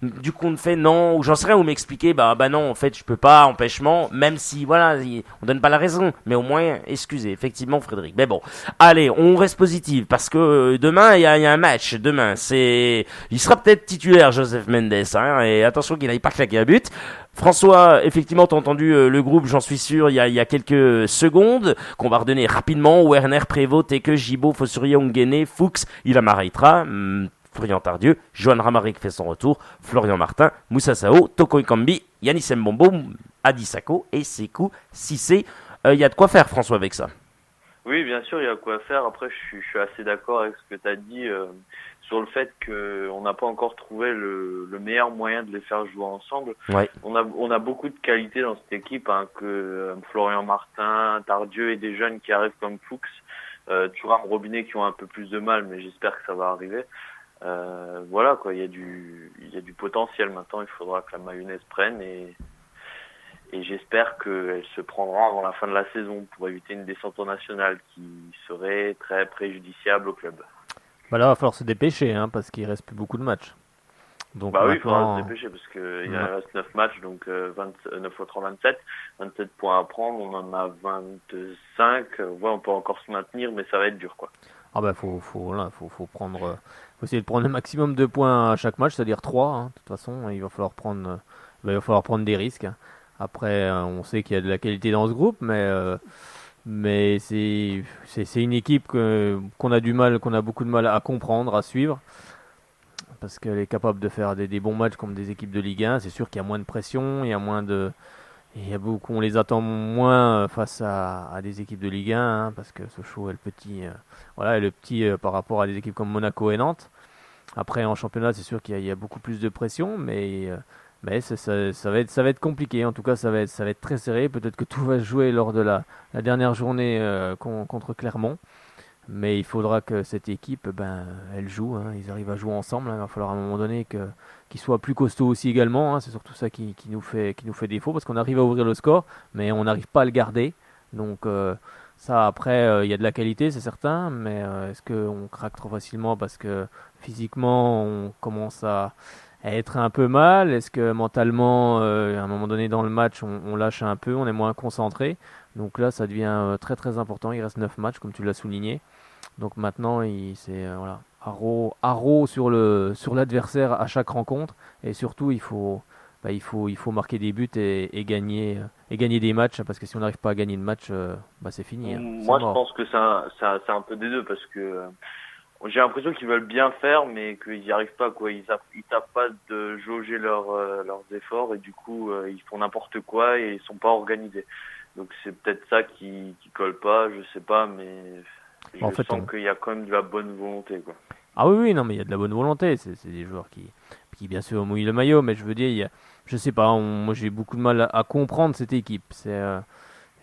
du coup on fait non, ou j'en sais rien, ou m'expliquer non, en fait je peux pas, empêchement, même si voilà, on donne pas la raison, mais au moins excusez, effectivement Frédéric. Mais bon, allez, on reste positif parce que demain il y a un match, demain il sera peut-être titulaire Joseph Mendes, et attention qu'il n'aille pas claquer un but. François, effectivement, t'as entendu le groupe, j'en suis sûr, il y a quelques secondes, qu'on va redonner rapidement. Werner, Prévost, Teke, Gibaud, Fossurier, Onguené, Fuchs, Ilama Reitra, Florian Tardieu, Johan Ramaric fait son retour, Florian Martin, Moussa Sao, Toko Ekambi, Yanis Mbombo, Adisako et Sékou Cissé. Il y a de quoi faire, François, avec ça. Oui, bien sûr, il y a quoi faire. Après, je suis assez d'accord avec ce que tu as dit sur le fait qu'on n'a pas encore trouvé le meilleur moyen de les faire jouer ensemble. Ouais. On a beaucoup de qualité dans cette équipe, hein, que Florian Martin, Tardieu et des jeunes qui arrivent comme Fuchs, Thuram, Robinet qui ont un peu plus de mal, mais j'espère que ça va arriver. Voilà quoi, il y a du potentiel. Maintenant, il faudra que la mayonnaise prenne et j'espère qu'elle se prendra avant la fin de la saison pour éviter une descente en nationale qui serait très préjudiciable au club. Bah là, il va falloir se dépêcher, hein, parce qu'il reste plus beaucoup de matchs. Donc Bah oui, il faudra maintenant, se dépêcher parce qu'il reste 9 matchs, donc 9 fois 3, 27. 27 points à prendre, on en a 25. Ouais, on peut encore se maintenir, mais ça va être dur, quoi. ah bah faut prendre, faut essayer de prendre le maximum de points à chaque match, c'est-à-dire 3. Hein. De toute façon, il va falloir prendre des risques. Hein. Après, on sait qu'il y a de la qualité dans ce groupe, mais c'est une équipe qu'on a beaucoup de mal à comprendre, à suivre, parce qu'elle est capable de faire des bons matchs comme des équipes de Ligue 1. C'est sûr qu'il y a moins de pression, on les attend moins face à des équipes de Ligue 1, hein, parce que Sochaux est le petit, par rapport à des équipes comme Monaco et Nantes. Après, en championnat, c'est sûr qu'il y a beaucoup plus de pression, mais ça va être compliqué. En tout cas, ça va être très serré. Peut-être que tout va se jouer lors de la dernière journée contre Clermont. Mais il faudra que cette équipe, elle joue. Hein. Ils arrivent à jouer ensemble. Hein. Il va falloir à un moment donné qu'ils soient plus costauds aussi également. Hein. C'est surtout ça qui nous fait défaut, parce qu'on arrive à ouvrir le score, mais on n'arrive pas à le garder. Donc ça, après, il y a de la qualité, c'est certain, mais est-ce qu'on craque trop facilement parce que physiquement, on commence à être un peu mal? Est-ce que mentalement, à un moment donné dans le match, on lâche un peu, on est moins concentré? Donc là, ça devient très très important. Il reste 9 matchs, comme tu l'as souligné. Donc maintenant, c'est voilà, haro sur l'adversaire à chaque rencontre, et surtout il faut marquer des buts et gagner des matchs, parce que si on n'arrive pas à gagner de match, c'est fini. Hein. Moi, je pense que c'est un peu des deux parce que j'ai l'impression qu'ils veulent bien faire, mais qu'ils n'y arrivent pas, quoi. Ils tapent pas de jauger leurs efforts et du coup, ils font n'importe quoi et ils sont pas organisés. Donc c'est peut-être ça qui colle pas, je sais pas, mais je sens qu'il y a quand même de la bonne volonté, quoi. Ah oui, non, mais il y a de la bonne volonté. C'est des joueurs qui bien sûr mouillent le maillot, mais je veux dire, je sais pas, moi j'ai beaucoup de mal à comprendre cette équipe.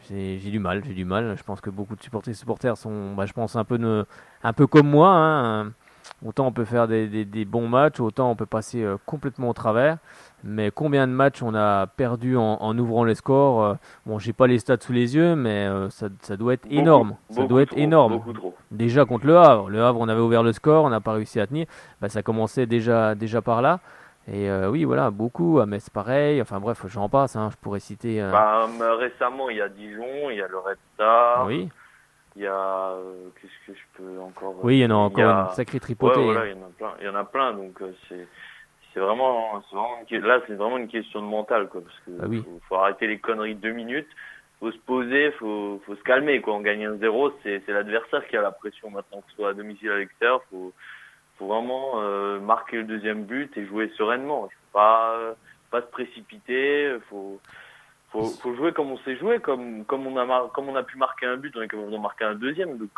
J'ai du mal. Je pense que beaucoup de supporters sont, je pense, un peu comme moi. Hein. Autant on peut faire des bons matchs, autant on peut passer complètement au travers. Mais combien de matchs on a perdu en ouvrant les scores? Bon, j'ai pas les stats sous les yeux, mais ça doit être énorme. Ça doit être énorme. Beaucoup trop. Déjà contre le Havre. Le Havre, on avait ouvert le score, on n'a pas réussi à tenir. Ça commençait déjà par là. Et oui, voilà, beaucoup. À Metz, pareil. Enfin bref, j'en passe. Hein. Je pourrais citer. Récemment, il y a Dijon, il y a le Red Star. Oui. Il y a qu'est-ce que je peux encore. Oui, il y en a encore une sacrée tripotée. Ouais, voilà, il y en a plein. Donc c'est vraiment là, c'est vraiment une question de mental, quoi, parce que faut arrêter les conneries 2 minutes. Faut se poser, faut se calmer, quoi. On gagne 1-0, c'est l'adversaire qui a la pression maintenant, que ce soit à domicile ou à l'extérieur. Faut vraiment marquer le deuxième but et jouer sereinement. Il faut pas se précipiter. Faut jouer comme on sait jouer, comme on a pu marquer un but, on est capable d'en marquer un deuxième. Donc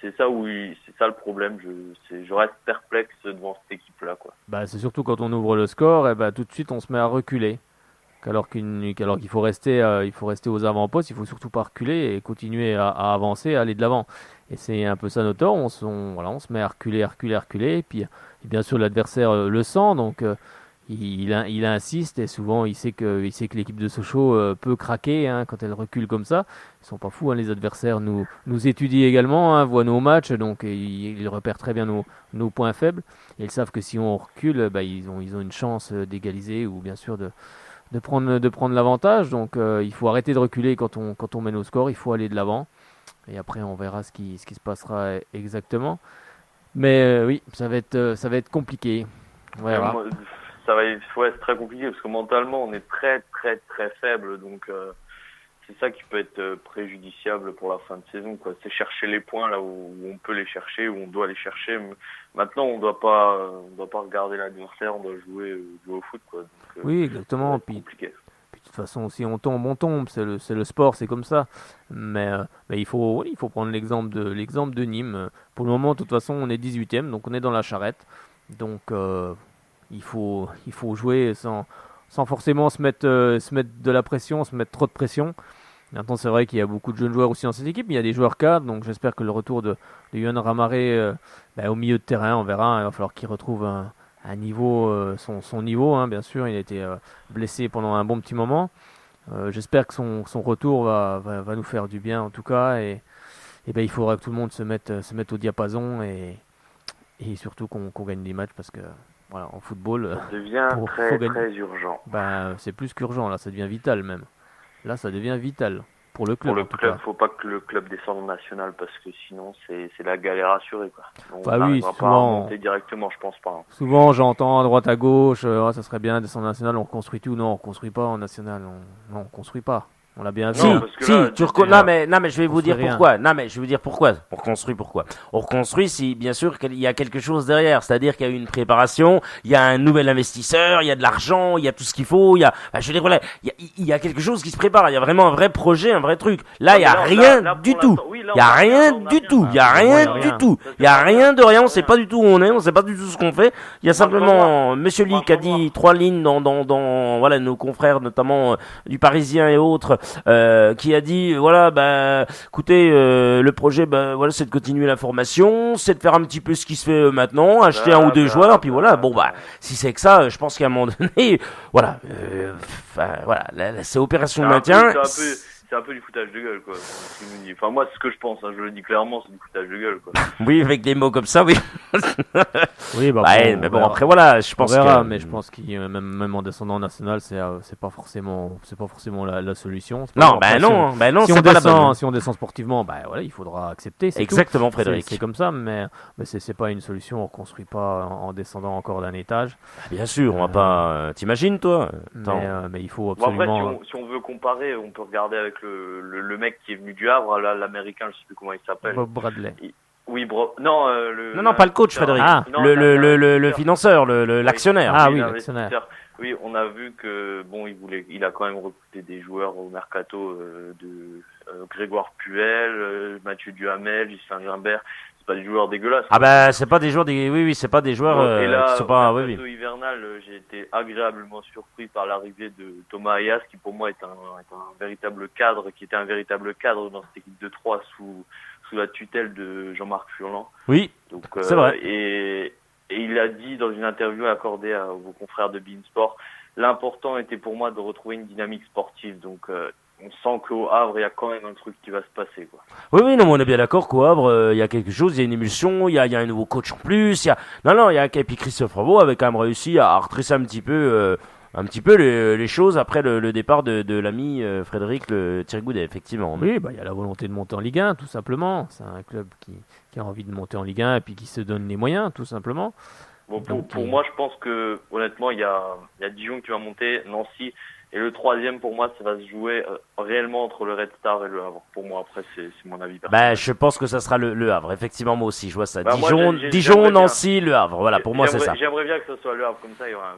c'est ça le problème. Je reste perplexe devant cette équipe-là, quoi. C'est surtout quand on ouvre le score, et tout de suite on se met à reculer. Alors qu'il faut rester aux avant-postes, il faut surtout pas reculer et continuer à avancer, à aller de l'avant. Et c'est un peu ça notre tort. On se met à reculer, et puis bien sûr l'adversaire le sent, donc il insiste, et souvent il sait que l'équipe de Sochaux peut craquer, hein, quand elle recule comme ça. Ils sont pas fous, hein, les adversaires nous étudient également, hein, voient nos matchs, donc ils repèrent très bien nos points faibles. Et ils savent que si on recule, ils ont une chance d'égaliser, ou bien sûr de prendre l'avantage. Donc il faut arrêter de reculer quand on mène au score, il faut aller de l'avant, et après on verra ce qui se passera exactement. Mais oui, ça va être compliqué. Voilà. C'est très compliqué parce que mentalement on est très très très faible, donc c'est ça qui peut être préjudiciable pour la fin de saison, quoi. C'est chercher les points là où on peut les chercher, où on doit les chercher. Maintenant, on doit pas regarder l'adversaire, on doit jouer au foot, quoi. Donc, oui, exactement. Compliqué. Puis de toute façon, si on tombe, on tombe. C'est le sport, c'est comme ça. Mais il faut prendre l'exemple de Nîmes. Pour le moment, de toute façon, on est 18e, donc on est dans la charrette. Donc il faut jouer sans forcément se mettre de la pression, se mettre trop de pression. Maintenant, c'est vrai qu'il y a beaucoup de jeunes joueurs aussi dans cette équipe, mais il y a des joueurs cadres, donc j'espère que le retour de Yohan Ramaré au milieu de terrain, on verra, il va falloir qu'il retrouve un niveau, son niveau, hein, bien sûr, il a été blessé pendant un bon petit moment. J'espère que son retour va nous faire du bien en tout cas, et il faudra que tout le monde se mette au diapason, et surtout qu'on gagne des matchs, parce que voilà, en football, ça devient très urgent. C'est plus qu'urgent, là, ça devient vital même. Là, ça devient vital pour le club. Pour le club, faut pas que le club descende en national, parce que sinon c'est la galère assurée, quoi. On n'arrivera pas à monter directement, je pense pas. Hein. Souvent, j'entends à droite à gauche, ça serait bien descendre en national, on reconstruit tout. Non, on construit pas en national. Non, on construit pas. On l'a bien vu. Non mais je vais vous dire pourquoi. Non mais je vais vous dire pourquoi. On reconstruit si bien sûr qu'il y a quelque chose derrière, c'est-à-dire qu'il y a une préparation, il y a un nouvel investisseur, il y a de l'argent, il y a tout ce qu'il faut, il y a il y a quelque chose qui se prépare, il y a vraiment un vrai projet, un vrai truc. Là, il y a rien du tout. Il y a rien du tout. Il y a rien du tout. Il y a rien de rien, on sait pas du tout où on est, on sait pas du tout ce qu'on fait. Il y a simplement monsieur Lee qui a dit 3 lignes dans voilà nos confrères notamment du Parisien et autres. Qui a dit écoutez, le projet c'est de continuer la formation, c'est de faire un petit peu ce qui se fait maintenant, acheter un ou deux joueurs, puis voilà. Si c'est que ça, je pense qu'à un moment donné, c'est opération de maintien. C'est un peu du foutage de gueule, quoi. Enfin, moi, c'est ce que je pense, hein, je le dis clairement, c'est du foutage de gueule, quoi. Oui, avec des mots comme ça, oui. Oui, après, voilà, je pense mais je pense qu'il même en descendant en national, c'est pas forcément la solution. Non, si on descend sportivement, il faudra accepter. Exactement, Frédéric. C'est comme ça, mais c'est pas une solution. On reconstruit pas en descendant encore d'un étage. Bien sûr, on va pas. T'imagines, toi. Mais il faut absolument. Après, si on veut comparer, on peut regarder avec le mec qui est venu du Havre, là, l'américain, je sais plus comment il s'appelle. Bob Bradley. Non, pas le coach, Frédéric. Le financeur, l'actionnaire. L'actionnaire. Oui, on a vu que il a quand même recruté des joueurs au mercato de Grégoire Puel, Mathieu Duhamel, Justin Gimbert. C'est pas des joueurs dégueulasses. C'est pas des joueurs c'est pas des joueurs et là, qui sont pas au mercato hivernal, j'ai été agréablement surpris par l'arrivée de Thomas Ayas, qui pour moi est un véritable cadre, qui était un véritable cadre dans cette équipe de 3 sous la tutelle de Jean-Marc Furlan. Oui. Donc c'est vrai. Et il a dit dans une interview accordée à vos confrères de beIN Sport, l'important était pour moi de retrouver une dynamique sportive. Donc on sent qu'au Havre, il y a quand même un truc qui va se passer, quoi. Oui, non, mais on est bien d'accord qu'au Havre, il y a quelque chose, il y a une émulsion, il y a un nouveau coach en plus, il y a et puis Christophe Ravo avait quand même réussi à retresser un petit peu les choses après le départ de l'ami Frédéric le Thierry-Goudet, effectivement. Oui, il y a la volonté de monter en Ligue 1, tout simplement. C'est un club qui a envie de monter en Ligue 1 et puis qui se donne les moyens, tout simplement. Pour moi, je pense que honnêtement, il y a Dijon qui va monter, Nancy, et le troisième pour moi, ça va se jouer réellement entre le Red Star et le Havre. Pour moi, après, c'est mon avis personnel. Je pense que ça sera le Havre. Effectivement, moi aussi, je vois ça. Dijon, Nancy, le Havre. Voilà, pour moi, c'est ça. J'aimerais bien que ce soit le Havre, comme ça, il y aura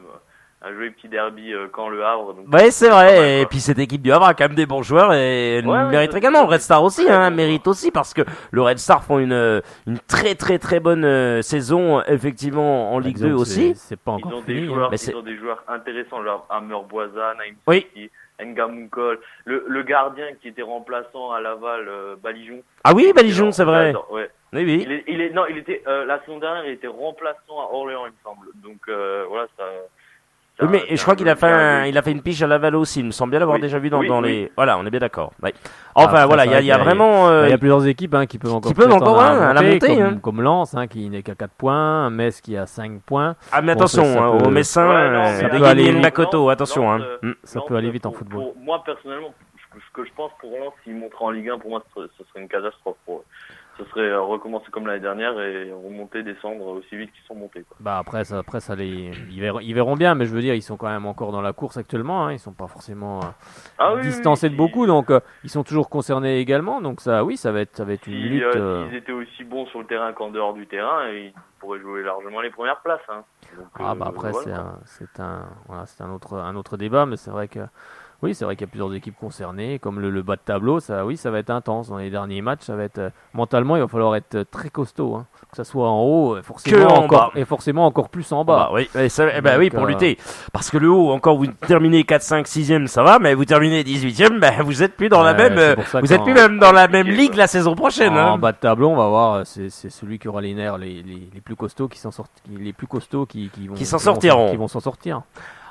un joli petit derby quand le Havre. Oui, c'est vrai. Et puis cette équipe du Havre a quand même des bons joueurs et mérite également. Le Red Star aussi, mérite aussi, parce que le Red Star font une très très très bonne saison, effectivement, en Ligue 2 aussi. C'est pas encore fini. Ils ont des joueurs intéressants, genre Amer Boisa, Naïm Siki, Nga Munkol, le gardien qui était remplaçant à Laval, Balijon. Ah oui, Balijon, c'est vrai. Oui. Il était la saison dernière, il était remplaçant à Orléans, il me semble. Donc voilà, ça. Oui, mais je crois qu'il a fait une piche à Laval aussi. Il me semble bien l'avoir déjà vu dans les. Voilà, on est bien d'accord. Ouais. Enfin, voilà, il y a vraiment. Il y a plusieurs équipes qui peuvent encore. À la montée, comme Lens, qui n'est qu'à 4 poinns, Metz qui a 5 points. Ah, mais attention, au Messin, ça peut aller le Makoto, attention. Ça peut aller vite en football. Moi, personnellement, ce que je pense pour Lens, s'ils montrent en Ligue 1, pour moi, ce serait une catastrophe pour eux. Ce serait recommencer comme l'année dernière et remonter, descendre aussi vite qu'ils sont montés, quoi. Après ça ils verront bien, mais je veux dire, ils sont quand même encore dans la course actuellement, ils sont pas forcément distancés de beaucoup, donc ils sont toujours concernés également, donc ça va être une lutte. S'ils étaient aussi bons sur le terrain qu'en dehors du terrain, ils pourraient jouer largement les premières places. Donc, après voilà. c'est un autre débat, mais c'est vrai que Oui, c'est vrai qu'il y a plusieurs équipes concernées, comme le bas de tableau, ça va être intense. Dans les derniers matchs, ça va être mentalement, il va falloir être très costaud, hein. Que ça soit en haut, forcément encore plus en bas. Oui, pour lutter. Parce que le haut, encore vous terminez 4, 5, 6e, ça va, mais vous terminez 18e, vous êtes plus dans la même, vous êtes plus même dans la même ligue la saison prochaine. En bas de tableau, on va voir, c'est celui qui aura les nerfs les plus costauds qui s'en sortiront.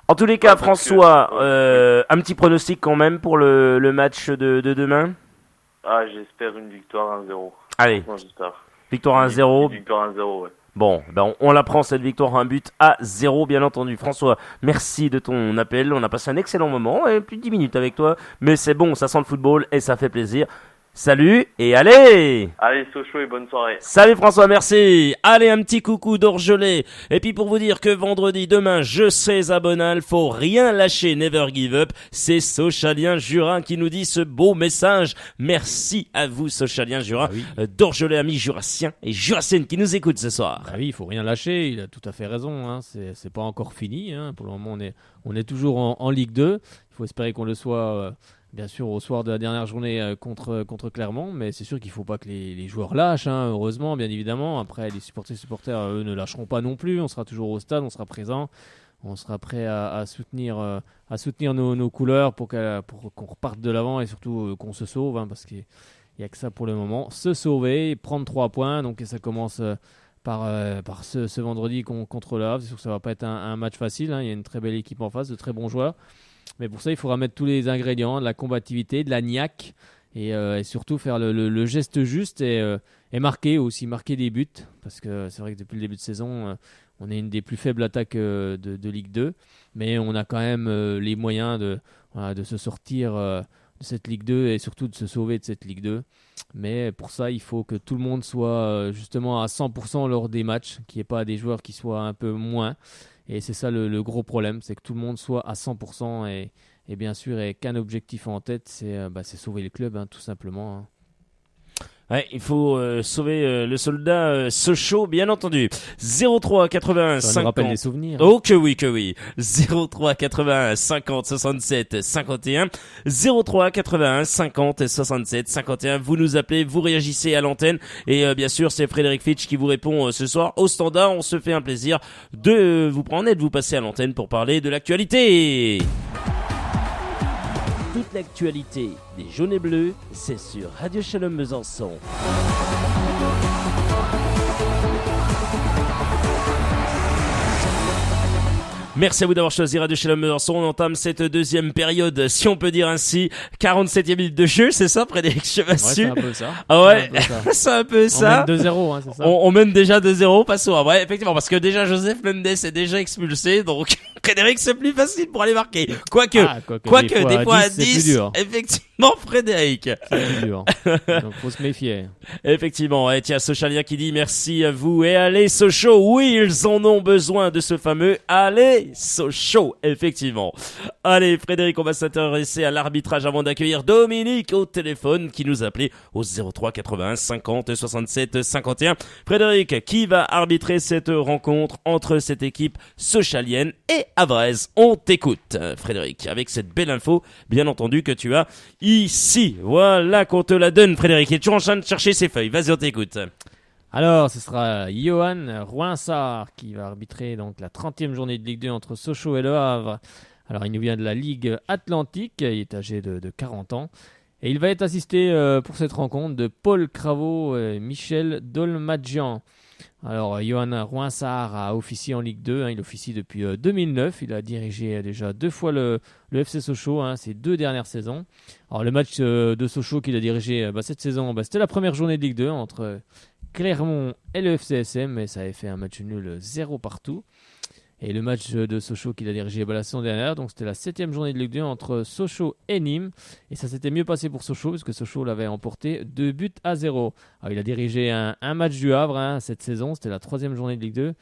En tous les cas, François, un petit pronostic quand même pour le match de demain. J'espère une victoire 1-0. Allez, victoire 1-0. Victoire 1-0, ouais. Bon, on la prend cette victoire, un but à 0, bien entendu. François, merci de ton appel. On a passé un excellent moment, plus de 10 minutes avec toi. Mais c'est bon, ça sent le football et ça fait plaisir. Salut et allez! Allez, Sochaux et bonne soirée. Salut François, merci. Allez, un petit coucou d'Orgelet. Et puis pour vous dire que vendredi, demain, je serai à Bonal. Faut rien lâcher, never give up. C'est Sochalien Jurin qui nous dit ce beau message. Merci à vous, Sochalien Jurin, d'Orgelet, amis jurassiens et jurassiennes qui nous écoutent ce soir. Oui, il faut rien lâcher. Il a tout à fait raison, hein. C'est pas encore fini, hein. Pour le moment, on est toujours en Ligue 2. Il faut espérer qu'on le soit. Bien sûr, au soir de la dernière journée contre Clermont, mais c'est sûr qu'il ne faut pas que les joueurs lâchent, hein, heureusement, bien évidemment. Après, les supporters, eux, ne lâcheront pas non plus. On sera toujours au stade, on sera présent, on sera prêt à soutenir nos couleurs pour qu'on reparte de l'avant et surtout qu'on se sauve, hein, parce qu'il n'y a que ça pour le moment. Se sauver, prendre 3 points, donc ça commence par ce vendredi contre Le Havre. C'est sûr que ça ne va pas être un match facile, hein. Il y a une très belle équipe en face, de très bons joueurs. Mais pour ça, il faudra mettre tous les ingrédients, de la combativité, de la niaque et surtout faire le geste juste et marquer des buts. Parce que c'est vrai que depuis le début de saison, on est une des plus faibles attaques de Ligue 2. Mais on a quand même les moyens de se sortir de cette Ligue 2 et surtout de se sauver de cette Ligue 2. Mais pour ça, il faut que tout le monde soit justement à 100% lors des matchs, qu'il n'y ait pas des joueurs qui soient un peu moins. Et c'est ça le gros problème, c'est que tout le monde soit à 100% et bien sûr, et qu'un objectif en tête, c'est sauver le club, hein, tout simplement, hein. Ouais, il faut sauver le soldat Sochaux, bien entendu. 03 81 50. Ça nous rappelle des souvenirs. Oh que oui. 03 81 50 67 51. 03 81 50 67 51. Vous nous appelez, vous réagissez à l'antenne et bien sûr, c'est Frédéric Fitch qui vous répond ce soir au standard. On se fait un plaisir de vous prendre et de vous passer à l'antenne pour parler de l'actualité. Toute l'actualité des jaunes et bleus, c'est sur Radio Shalom Besançon. Merci à vous d'avoir choisi Radio Shalom Besançon. On entame cette deuxième période, si on peut dire ainsi. 47e minute de jeu, c'est ça, Frédéric Chevassu? Ouais, c'est un peu ça. Ah ouais, c'est un peu ça. On mène 2-0, hein, c'est ça. On mène déjà 2-0, passons. Ouais, effectivement, parce que déjà Joseph Mendes est déjà expulsé, donc Frédéric, c'est plus facile pour aller marquer. Quoique des fois à 10, c'est plus dur. Effectivement, Frédéric. C'est plus dur. Donc faut se méfier. Effectivement, et tiens, Sochalien qui dit merci à vous et allez Sochaux. Oui, ils en ont besoin de ce fameux allez Sochaux, effectivement. Allez, Frédéric, on va s'intéresser à l'arbitrage avant d'accueillir Dominique au téléphone qui nous appelait au 03 81 50 67 51. Frédéric, qui va arbitrer cette rencontre entre cette équipe sochalienne et Havraise? On t'écoute, Frédéric, avec cette belle info, bien entendu, que tu as ici. Voilà qu'on te la donne, Frédéric. Et tu es en train de chercher ses feuilles. Vas-y, on t'écoute. Alors, ce sera Johan Rouinsard qui va arbitrer donc la 30e journée de Ligue 2 entre Sochaux et Le Havre. Alors, il nous vient de la Ligue Atlantique, il est âgé de 40 ans. Et il va être assisté pour cette rencontre de Paul Cravot et Michel Dolmadjian. Alors, Johan Rouinsard a officié en Ligue 2, hein, il officie depuis 2009. Il a dirigé déjà 2 fois le FC Sochaux, hein, ces 2 dernières saisons. Alors, le match de Sochaux qu'il a dirigé cette saison, c'était la première journée de Ligue 2 entre Clermont et le FCSM, et ça avait fait un match nul 0 partout. Et le match de Sochaux qu'il a dirigé la saison dernière, donc c'était la 7e journée de Ligue 2 entre Sochaux et Nîmes. Et ça s'était mieux passé pour Sochaux, parce que Sochaux l'avait emporté 2-0. Alors, il a dirigé un match du Havre, hein, cette saison, c'était la 3e journée de Ligue 2,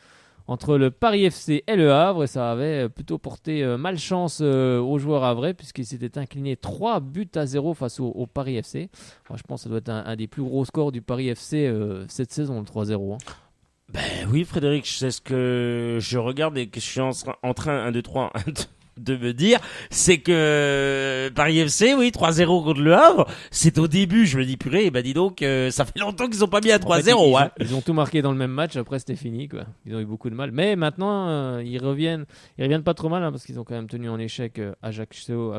entre le Paris FC et le Havre. Et ça avait plutôt porté malchance aux joueurs havrais, puisqu'ils s'étaient inclinés 3-0 face au Paris FC. Alors, je pense que ça doit être un des plus gros scores du Paris FC cette saison, le 3-0. Hein. Ben oui, Frédéric, c'est ce que je regarde et que je suis en train 1, 2, 3, de me dire, c'est que Paris FC, oui, 3-0 contre le Havre, c'est au début, je me dis purée, dis donc, ça fait longtemps qu'ils ont pas mis à 3-0. Ils ont tout marqué dans le même match, après c'était fini, quoi. Ils ont eu beaucoup de mal. Mais maintenant, ils reviennent pas trop mal, parce qu'ils ont quand même tenu en échec Ajaccio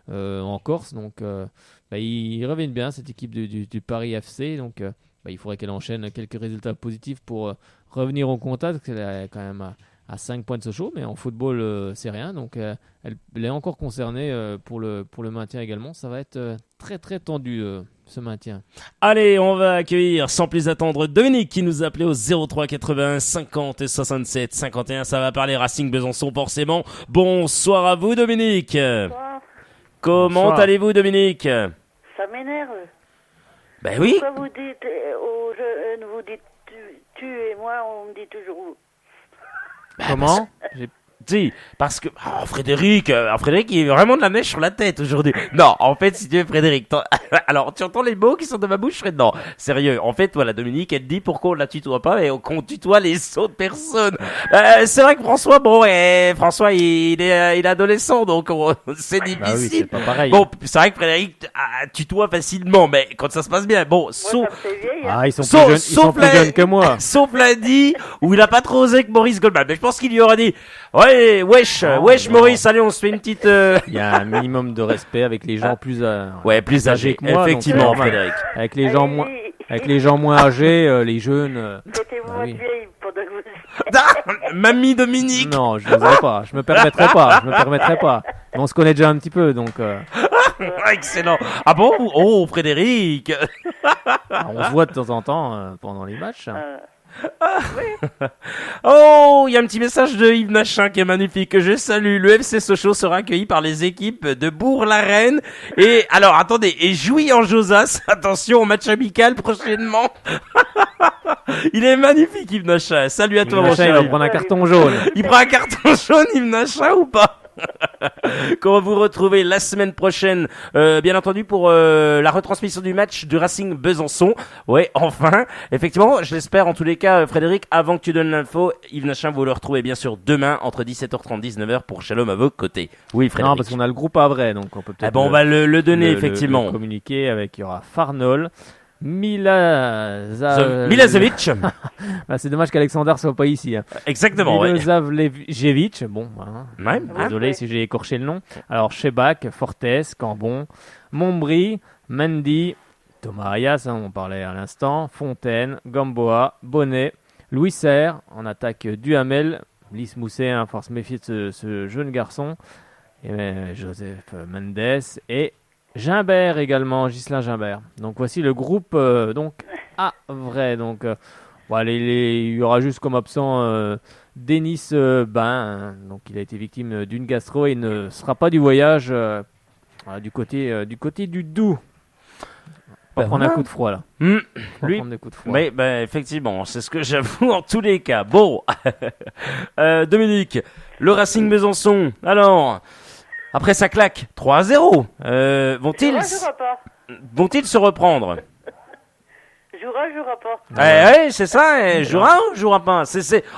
en Corse, donc ils reviennent bien, cette équipe du Paris FC, donc il faudrait qu'elle enchaîne quelques résultats positifs pour revenir au contact, parce qu'elle est quand même à 5 points de Sochaux, mais en football c'est rien, donc elle est encore concernée pour le maintien également. Ça va être très très tendu ce maintien. Allez, on va accueillir sans plus attendre Dominique qui nous a appelé au 03 81 50 67 51. Ça va parler Racing Besançon forcément. Bonsoir à vous Dominique. Bonsoir. Comment Bonsoir. allez-vous Dominique? Ça m'énerve. Ben oui. Pourquoi vous dites aux jeunes, vous dites tu et moi, on me dit toujours vous. Comment? Si, parce que Frédéric, il y a vraiment de la neige sur la tête aujourd'hui. Non, en fait, si tu veux, Frédéric, alors tu entends les mots qui sont de ma bouche, Fred? Non, sérieux. En fait, voilà, Dominique, elle dit pourquoi on la tutoie pas et qu'on tutoie les autres personnes. C'est vrai que François, François, il est adolescent, donc c'est difficile. Bah oui, c'est pas pareil. Bon, c'est vrai que Frédéric tutoie facilement, mais quand ça se passe bien, bon, Moi, ça me fait vieille. Hein. Ils sont plus jeunes que moi. Sauf lundi, où il a pas trop osé que Maurice Goldman. Mais je pense qu'il lui aura dit, wesh non. Maurice, allez, on se fait une petite... Il y a un minimum de respect avec les gens plus plus âgés que moi, effectivement, donc, Frédéric. avec les gens moins âgés, les jeunes. Mettez-moi oui. vieille pendant que vous... Mamie Dominique. Non, je n'oserais pas. Je me permettrais pas. Mais on se connaît déjà un petit peu, donc Excellent. Ah bon? Oh, Frédéric. on se voit de temps en temps pendant les matchs. Oh, il y a un petit message de Yves Nachin qui est magnifique, que je salue. Le FC Sochaux sera accueilli par les équipes de Bourg-la-Reine et, alors, attendez, et Jouy en Josas. Attention au match amical prochainement. Il est magnifique, Yves Nachin. Salut à toi, mon cher. Il va prendre un carton jaune. Il prend un carton jaune, Yves Nachin, ou pas? Qu'on va vous retrouver la semaine prochaine, bien entendu, pour la retransmission du match du Racing Besançon. Ouais, enfin, effectivement, je l'espère en tous les cas, Frédéric, avant que tu donnes l'info, Yves Nachin, vous le retrouvez bien sûr demain entre 17h30 et 19h pour Shalom à vos côtés. Oui, Frédéric. Non, parce qu'on a le groupe à vrai, donc on peut peut-être. On va le donner, effectivement. Le communiquer avec, il y aura Farnol, Milazovic. C'est dommage qu'Alexander soit pas ici. Hein. Exactement, ouais. Milosavljevic, bon, Ouais. désolé si j'ai écorché le nom. Alors, Chebak, Fortes, Cambon, Montbry, Mendy, Thomas Arias, on parlait à l'instant, Fontaine, Gamboa, Bonnet, Louis Serre, en attaque Duhamel, Lys Mousset, faut se méfier de ce jeune garçon, et Joseph Mendes, et Gimbert également, Ghislain Gimbert. Donc voici le groupe à vrai. Donc il y aura juste comme absent Denis Bain. Donc il a été victime d'une gastro et ne sera pas du voyage du côté du Doubs. Pas prendre un coup de froid là. Lui, prendre des coups de froid. Mais effectivement, c'est ce que j'avoue en tous les cas. Bon, Dominique, le Racing Besançon. Alors. Après sa claque, 3-0, vont-ils se reprendre? Jouera pas. Ouais, c'est ça, jouera ou jouera pas?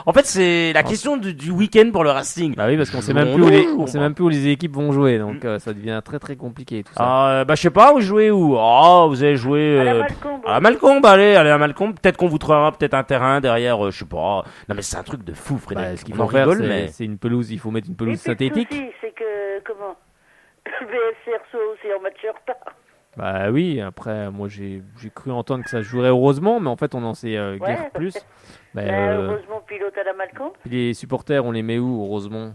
En fait, c'est la question du week-end pour le Racing. Bah oui, parce qu'on sait même plus où les équipes vont jouer, donc ça devient très très compliqué tout ça. Je sais pas où jouer où. Vous allez jouer à Malcombe. Allez à Malcombe. Peut-être qu'on vous trouvera peut-être un terrain derrière, je sais pas. Non mais c'est un truc de fou, Frédéric. Ce qu'il faut faire, c'est une pelouse. Il faut mettre une pelouse synthétique. Le souci, c'est que le BFC soit aussi en match retard. Bah oui, après, moi j'ai cru entendre que ça se jouerait heureusement, mais en fait on en sait guère plus. Heureusement, pilote à la Malcombe. Les supporters, on les met où, heureusement?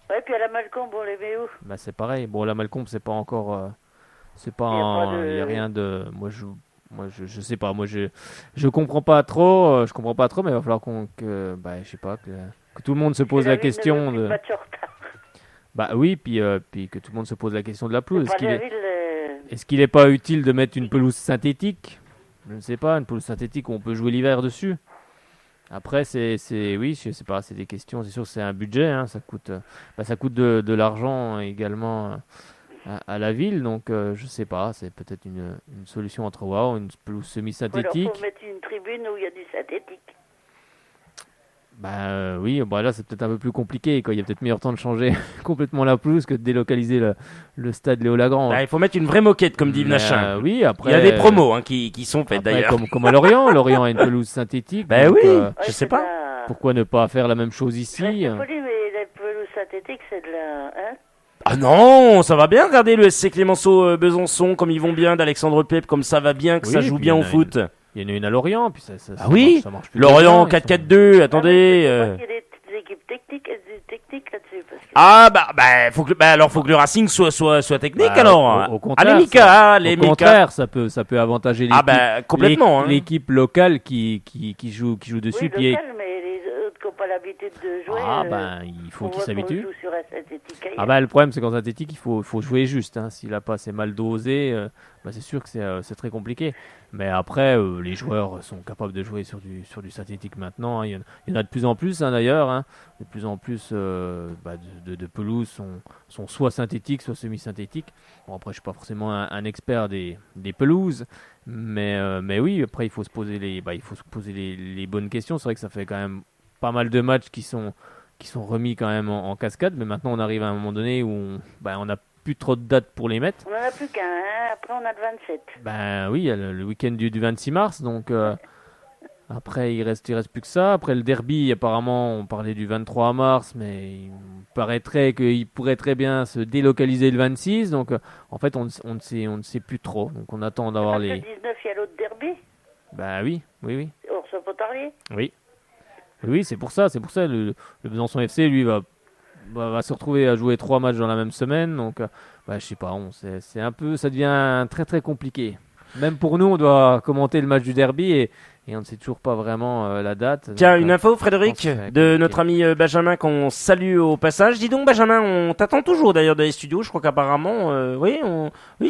Ouais, puis à la Malcombe, on les met où? Bah c'est pareil. Bon, la Malcombe, c'est pas encore. Il y a rien de. Moi je sais pas. Moi je comprends pas trop. Je comprends pas trop, mais il va falloir je sais pas, que tout le monde se pose la question de. Bah oui, puis que tout le monde se pose la question de la pelouse. Est-ce qu'il n'est pas utile de mettre une pelouse synthétique? Je ne sais pas, une pelouse synthétique où on peut jouer l'hiver dessus. Après, oui, je sais pas, c'est des questions. C'est sûr que c'est un budget, hein, ça coûte de l'argent également à la ville. Donc, je sais pas, c'est peut-être une solution à entrevoir, une pelouse semi-synthétique. Il faut mettre une tribune où il y a du synthétique. Oui, là c'est peut-être un peu plus compliqué, quoi. Il y a peut-être meilleur temps de changer complètement la pelouse que de délocaliser le stade Léo Lagrange. Il faut mettre une vraie moquette, comme dit Nachin. Oui, après. Il y a des promos qui sont faites après, d'ailleurs. Comme à Lorient. Lorient a une pelouse synthétique. Oui, je Ouais, sais pas. Pourquoi ne pas faire la même chose ici C'est poli, mais la pelouse synthétique, c'est de la... Hein? Ah non, ça va bien. Regardez le SC Clémenceau Besançon, comme ils vont bien, d'Alexandre Pep, comme ça va bien, que ça joue bien au foot. Il y en a une à Lorient, puis ça ça marche plus Lorient bien, 4-4-2, attendez. Il y a des petites équipes techniques là-dessus. Parce que... Faut que le Racing soit technique Bah, alors. au contraire, Allez, Mika. Au contraire, ça peut avantager complètement. l'équipe locale qui joue dessus. Oui, puis local, mais les autres qui n'ont pas l'habitude de jouer... il faut qu'ils s'habituent. On joue sur un synthétique ailleurs. Le problème c'est qu'en synthétique il faut jouer juste. Hein. S'il a pas assez mal dosé, c'est sûr que c'est très compliqué. Mais après, les joueurs sont capables de jouer sur du synthétique maintenant. Hein. Il y en a de plus en plus d'ailleurs. Hein. De plus en plus de pelouses sont soit synthétiques, soit semi-synthétiques. Bon, après, je suis pas forcément un expert des pelouses, mais oui, après il faut se poser les bonnes questions. C'est vrai que ça fait quand même pas mal de matchs qui sont remis quand même en cascade, mais maintenant on arrive à un moment donné où on n'a plus trop de dates pour les mettre. On n'en a plus qu'un, hein. Après on a le 27. Oui, il y a le week-end du 26 mars, donc après il reste plus que ça. Après le derby, apparemment on parlait du 23 mars, mais il paraîtrait qu'il pourrait très bien se délocaliser le 26, donc en fait on ne sait plus trop, donc on attend d'avoir les... Le 19 il y a l'autre derby. Oui. Au Pontarlier. Oui, c'est pour ça le Besançon FC lui va se retrouver à jouer 3 matchs dans la même semaine, donc je sais pas, c'est un peu, ça devient très très compliqué. Même pour nous, on doit commenter le match du derby et on ne sait toujours pas vraiment la date. Tiens, donc, une info, Frédéric, de notre ami Benjamin qu'on salue au passage. Dis donc, Benjamin, on t'attend toujours d'ailleurs dans les studios. Je crois qu'apparemment, oui,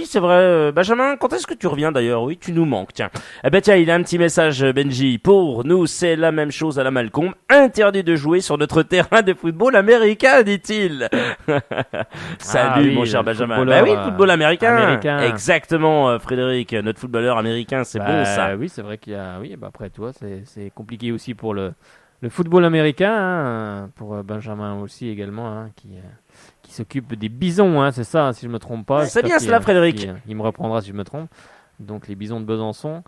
c'est vrai. Benjamin, quand est-ce que tu reviens d'ailleurs? Oui, tu nous manques. Tiens, tiens, il a un petit message, Benji. Pour nous, c'est la même chose à la Malcombe. Interdit de jouer sur notre terrain de football américain, dit-il. Salut, mon cher Benjamin. Le football américain. Exactement, Frédéric, notre footballeur américain, c'est bon ça. Oui, c'est vrai qu'il y a, après toi, c'est compliqué aussi pour le football américain, hein, pour Benjamin aussi également, hein, qui s'occupe des Bisons, hein, c'est ça, si je me trompe pas. C'est bien cela, Frédéric. Il me reprendra si je me trompe. Donc les Bisons de Besançon.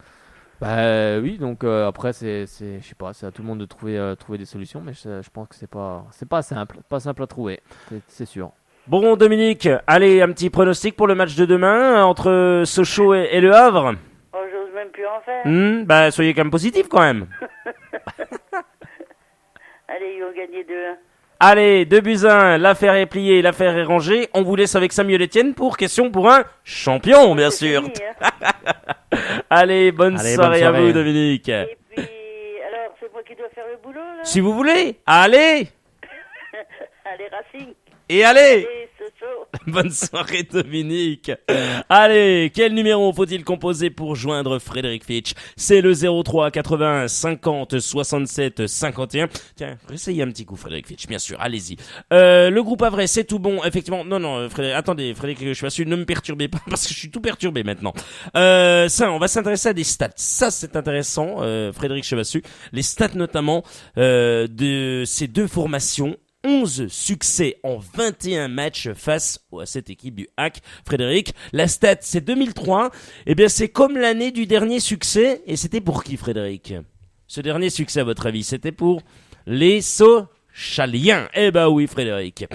Oui, donc après je sais pas, c'est à tout le monde de trouver des solutions, mais je pense que c'est pas simple à trouver, c'est sûr. Bon, Dominique, allez, un petit pronostic pour le match de demain entre Sochaux et Le Havre. J'ose même plus en faire. Soyez quand même positif quand même. Allez, ils ont gagné 2-1. Allez, 2-1, l'affaire est pliée, l'affaire est rangée. On vous laisse avec Samuel Etienne pour question pour un champion, bien sûr. Fini, hein. Allez, bonne soirée à vous, Dominique. Et puis, alors, c'est moi qui dois faire le boulot, là? Si vous voulez, allez. Allez, Racing. Et allez. Sochaux. Bonne soirée, Dominique. Allez, quel numéro faut-il composer pour joindre Frédéric Fitch? C'est le 03 80 50 67 51. Tiens, essayez un petit coup, Frédéric Fitch, bien sûr, allez-y. Le groupe Havre, c'est tout bon, effectivement. Non, Frédéric, attendez, Frédéric, je suis assuré, ne me perturbez pas, parce que je suis tout perturbé maintenant. On va s'intéresser à des stats. Ça, c'est intéressant, Frédéric Chevassu. Les stats, notamment, de ces deux formations. 11 succès en 21 matchs face à cette équipe du HAC. Frédéric, la stat c'est 2003. Eh bien c'est comme l'année du dernier succès. Et c'était pour qui, Frédéric? Ce dernier succès, à votre avis, c'était pour les Sochaliens. Eh ben oui, Frédéric.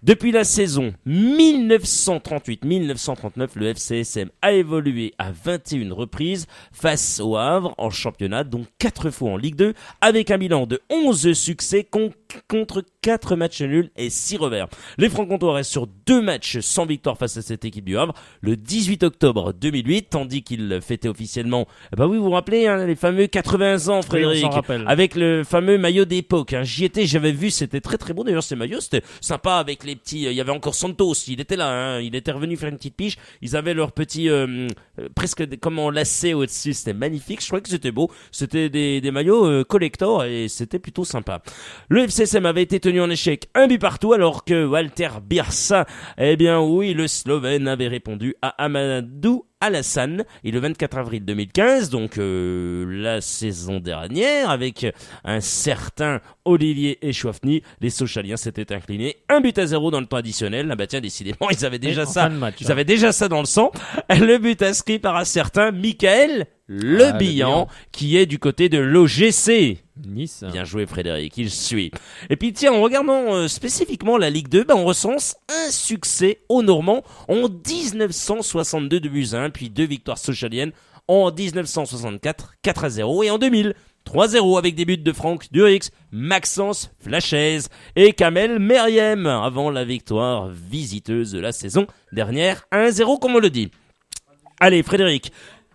Depuis la saison 1938-1939, le FCSM a évolué à 21 reprises face au Havre en championnat, dont 4 fois en Ligue 2, avec un bilan de 11 succès contre 4 matchs nuls et 6 revers. Les Francs-Comtois restent sur 2 matchs sans victoire face à cette équipe du Havre, le 18 octobre 2008, tandis qu'ils fêtaient officiellement, oui, vous vous rappelez, hein, les fameux 80 ans, Frédéric, avec le fameux maillot d'époque. Hein. J'y étais, j'avais vu, c'était très très beau d'ailleurs ces maillots, c'était sympa avec les petits, il y avait encore Santos, il était là, hein, il était revenu faire une petite piche, ils avaient leur petit, presque comme en lacet au-dessus, c'était magnifique, je trouvais que c'était beau, c'était des maillots collector et c'était plutôt sympa. Le FC FCSM avait été tenu en échec 1-1 alors que Walter Birsa, eh bien oui, le Slovène avait répondu à Amadou Alassane, et le 24 avril 2015, donc la saison dernière, avec un certain Olivier Echouafny, les Sochaliens s'étaient inclinés 1-0 dans le temps additionnel. Ah bah tiens, décidément, ils avaient déjà ça, ils avaient déjà ça dans le sang. Le but inscrit par un certain Michael Le Bihan, qui est du côté de l'OGC Nice. Bien joué Frédéric, il suit. Et puis tiens, en regardant spécifiquement la Ligue 2, on recense un succès aux Normands en 1962 de buts 1, puis 2 victoires sochaliennes en 1964, 4-0, et en 2000, 3-0 avec des buts de Franck Durix, Maxence Flachez et Kamel Meriem avant la victoire visiteuse de la saison dernière, 1-0 comme on le dit. Allez Frédéric,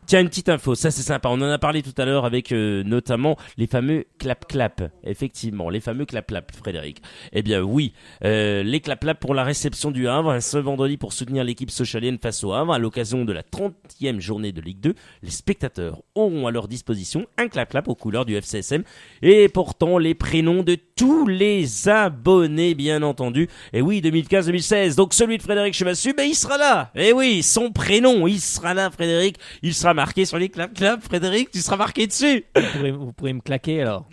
tiens, une petite info, ça c'est sympa, on en a parlé tout à l'heure avec notamment les fameux clap-clap, effectivement, les fameux clap-clap, Frédéric. Eh bien oui, les clap-clap pour la réception du Havre, ce vendredi pour soutenir l'équipe sochalienne face au Havre, à l'occasion de la 30e journée de Ligue 2, les spectateurs auront à leur disposition un clap-clap aux couleurs du FCSM et portant les prénoms de tous les abonnés, bien entendu. Et oui, 2015-2016, donc celui de Frédéric Chemassu, il sera là. Et oui, son prénom, il sera là, Frédéric, il sera marqué sur les clap-clap, Frédéric, tu seras marqué dessus. Vous pourrez me claquer alors.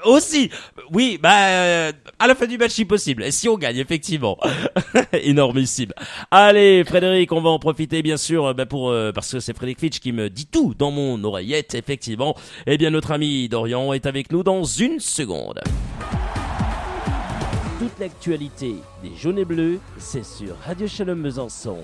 Aussi, oui, à la fin du match si possible, et si on gagne, effectivement. Énormissime. Allez, Frédéric, on va en profiter, bien sûr, parce que c'est Frédéric Fitch qui me dit tout dans mon oreillette, effectivement. Eh bien, notre ami Dorian est avec nous dans une seconde. Toute l'actualité des jaunes et bleus, c'est sur Radio Shalom Besançon.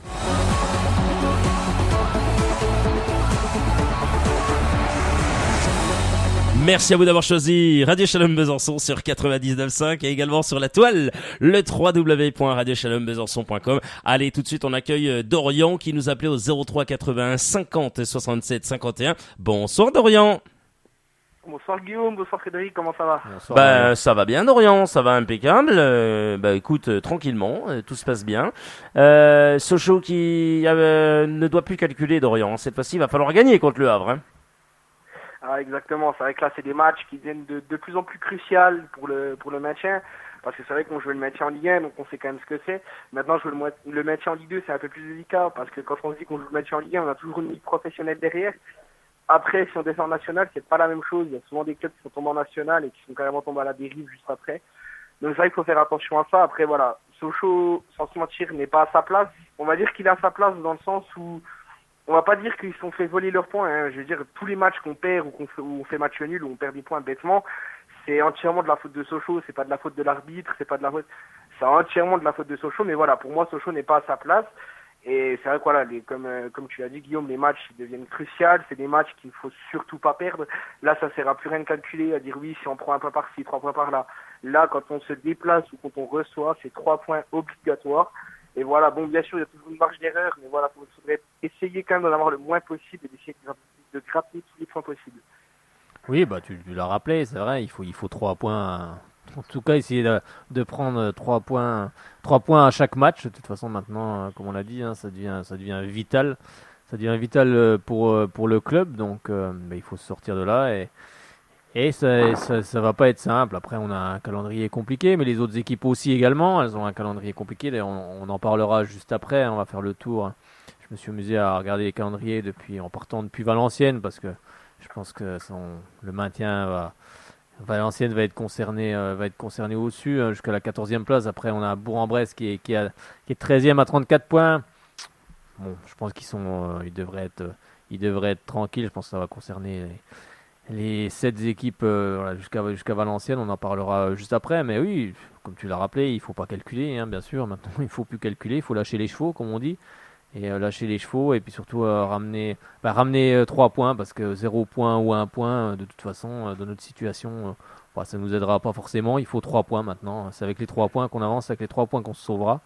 Merci à vous d'avoir choisi Radio Shalom Besançon sur 99.5 et également sur la toile, le www.radioshalombesançon.com. Allez, tout de suite, on accueille Dorian qui nous appelait au 03 81 50 67 51. Bonsoir Dorian. Bonsoir Guillaume, bonsoir Frédéric, comment ça va? Bonsoir, ça va bien Dorian, ça va impeccable. Écoute, tranquillement, tout se passe bien. Sochaux qui ne doit plus calculer Dorian. Cette fois-ci, il va falloir gagner contre le Havre. Ah, exactement, c'est vrai que là c'est des matchs qui deviennent de plus en plus cruciaux pour le maintien, parce que c'est vrai qu'on joue le maintien en Ligue 1, donc on sait quand même ce que c'est. Maintenant jouer le maintien en Ligue 2 c'est un peu plus délicat, parce que quand on se dit qu'on joue le maintien en Ligue 1, on a toujours une ligue professionnelle derrière. Après, si on descend en national, c'est pas la même chose, il y a souvent des clubs qui sont tombés en national et qui sont carrément tombés à la dérive juste après. Donc c'est vrai qu'il faut faire attention à ça. Après voilà, Sochaux, sans se mentir, n'est pas à sa place. On va dire qu'il est à sa place dans le sens où on va pas dire qu'ils se sont fait voler leurs points, hein. Je veux dire, tous les matchs qu'on perd ou où on fait match nul, ou on perd des points bêtement, c'est entièrement de la faute de Sochaux, c'est pas de la faute de l'arbitre, c'est c'est entièrement de la faute de Sochaux, mais voilà, pour moi, Sochaux n'est pas à sa place. Et c'est vrai que voilà, comme tu l'as dit Guillaume, les matchs ils deviennent cruciaux, c'est des matchs qu'il ne faut surtout pas perdre. Là, ça sert à plus rien de calculer, à dire oui, si on prend un point par-ci, 3 points par-là. Là, quand on se déplace ou quand on reçoit, c'est 3 points obligatoires. Et voilà, bon, bien sûr, il y a toujours une marge d'erreur, mais voilà, il faudrait essayer quand même d'en avoir le moins possible et d'essayer de grappiller tous les points possibles. Oui, tu l'as rappelé, c'est vrai, il faut 3 points. En tout cas, essayer de prendre 3 points à chaque match. De toute façon, maintenant, comme on l'a dit, ça devient vital. Ça devient vital pour le club, donc il faut se sortir de là et ça va pas être simple. Après, on a un calendrier compliqué, mais les autres équipes aussi également, elles ont un calendrier compliqué. D'ailleurs, on en parlera juste après. On va faire le tour. Je me suis amusé à regarder les calendriers en partant depuis Valenciennes, parce que je pense que le maintien Valenciennes va être concerné au-dessus jusqu'à la 14e place. Après, on a Bourg-en-Bresse qui est 13e à 34 points. Bon, je pense ils devraient être tranquilles. Je pense que ça va concerner les 7 équipes jusqu'à Valenciennes. On en parlera juste après. Mais oui, comme tu l'as rappelé, il ne faut pas calculer, bien sûr. Maintenant, il ne faut plus calculer. Il faut lâcher les chevaux, comme on dit. Et lâcher les chevaux et puis surtout ramener 3 points, parce que 0 point ou 1 point, de toute façon, dans notre situation, ça nous aidera pas forcément. Il faut 3 points maintenant. C'est avec les 3 points qu'on avance, avec les 3 points qu'on se sauvera.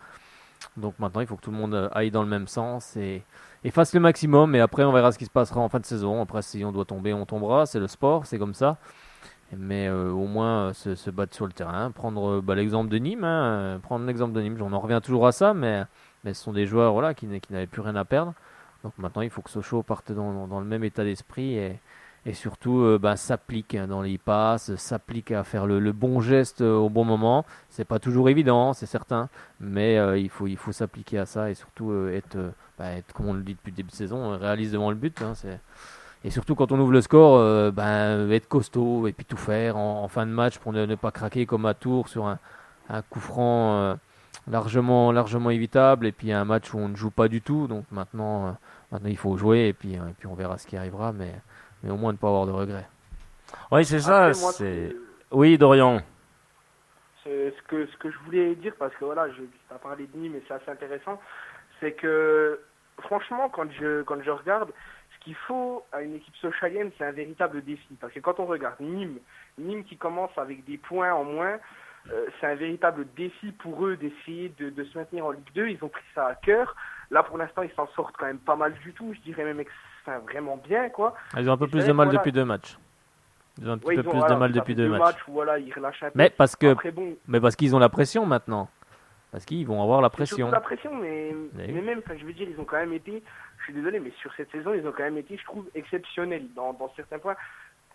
Donc maintenant, il faut que tout le monde aille dans le même sens et fasse le maximum. Et après, on verra ce qui se passera en fin de saison. Après, si on doit tomber, on tombera. C'est le sport, c'est comme ça. Mais au moins, se battre sur le terrain. Prendre l'exemple de Nîmes. Prendre l'exemple de Nîmes. On en revient toujours à ça, mais ce sont des joueurs qui n'avaient plus rien à perdre. Donc maintenant, il faut que Sochaux parte dans le même état d'esprit et surtout s'applique dans les passes, s'applique à faire le bon geste au bon moment. C'est pas toujours évident, c'est certain, mais il faut s'appliquer à ça et surtout être, comme on le dit depuis le début de saison, réaliste devant le but. Et surtout quand on ouvre le score, être costaud et puis tout faire en fin de match pour ne pas craquer comme à Tours sur un coup franc largement évitable, et puis un match où on ne joue pas du tout. Donc maintenant il faut jouer et puis on verra ce qui arrivera, mais au moins ne pas avoir de regrets. Oui, c'est ça. Après, moi, Oui, Dorian. Ce que je voulais dire, parce que voilà, tu as parlé de Nîmes, mais c'est assez intéressant, c'est que franchement, quand je regarde, ce qu'il faut à une équipe socialienne, c'est un véritable défi. Parce que quand on regarde Nîmes qui commence avec des points en moins, c'est un véritable défi pour eux d'essayer de se maintenir en Ligue 2. Ils ont pris ça à cœur. Là, pour l'instant, ils s'en sortent quand même pas mal du tout. Je dirais même vraiment bien, quoi. Ils ont un peu plus de mal depuis 2 matchs. Ils ont un petit peu plus de mal depuis 2 matchs. Où, voilà, ils relâchent un peu. Mais parce qu'ils ont la pression maintenant. Parce qu'ils vont avoir la pression. C'est la pression, mais même, je veux dire, ils ont quand même été, je suis désolé, mais sur cette saison, ils ont quand même été, je trouve, exceptionnels dans certains points.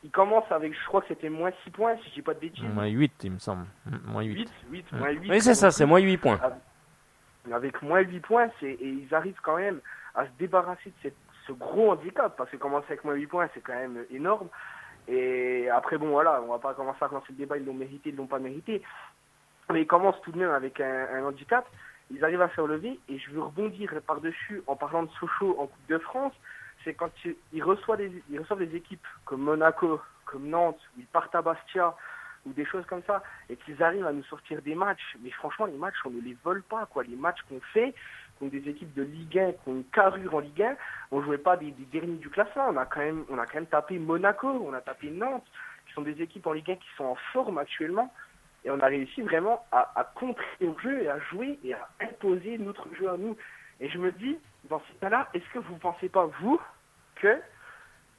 Ils commencent avec, je crois que c'était moins 6 points, si je dis pas de bêtises. Moins 8, il me semble. Moins 8. Moins 8. Oui, c'est ça, c'est moins 8 points. Avec moins 8 points, et ils arrivent quand même à se débarrasser de ce gros handicap, parce que commencer avec moins 8 points, c'est quand même énorme. Et après, bon, voilà, on va pas commencer à lancer le débat, ils l'ont mérité, ils l'ont pas mérité. Mais ils commencent tout de même avec un handicap. Ils arrivent à se relever, et je veux rebondir par-dessus en parlant de Sochaux en Coupe de France. C'est quand ils reçoivent des équipes comme Monaco, comme Nantes, où ils partent à Bastia, ou des choses comme ça, et qu'ils arrivent à nous sortir des matchs. Mais franchement, les matchs, on ne les vole pas, quoi. Les matchs qu'on fait, contre des équipes de Ligue 1, qui ont une carrure en Ligue 1, on ne jouait pas des derniers du classement. On a quand même tapé Monaco, on a tapé Nantes, qui sont des équipes en Ligue 1 qui sont en forme actuellement. Et on a réussi vraiment à contrer au jeu et à jouer et à imposer notre jeu à nous. Et je me dis, dans ces cas-là, est-ce que vous ne pensez pas, vous, que,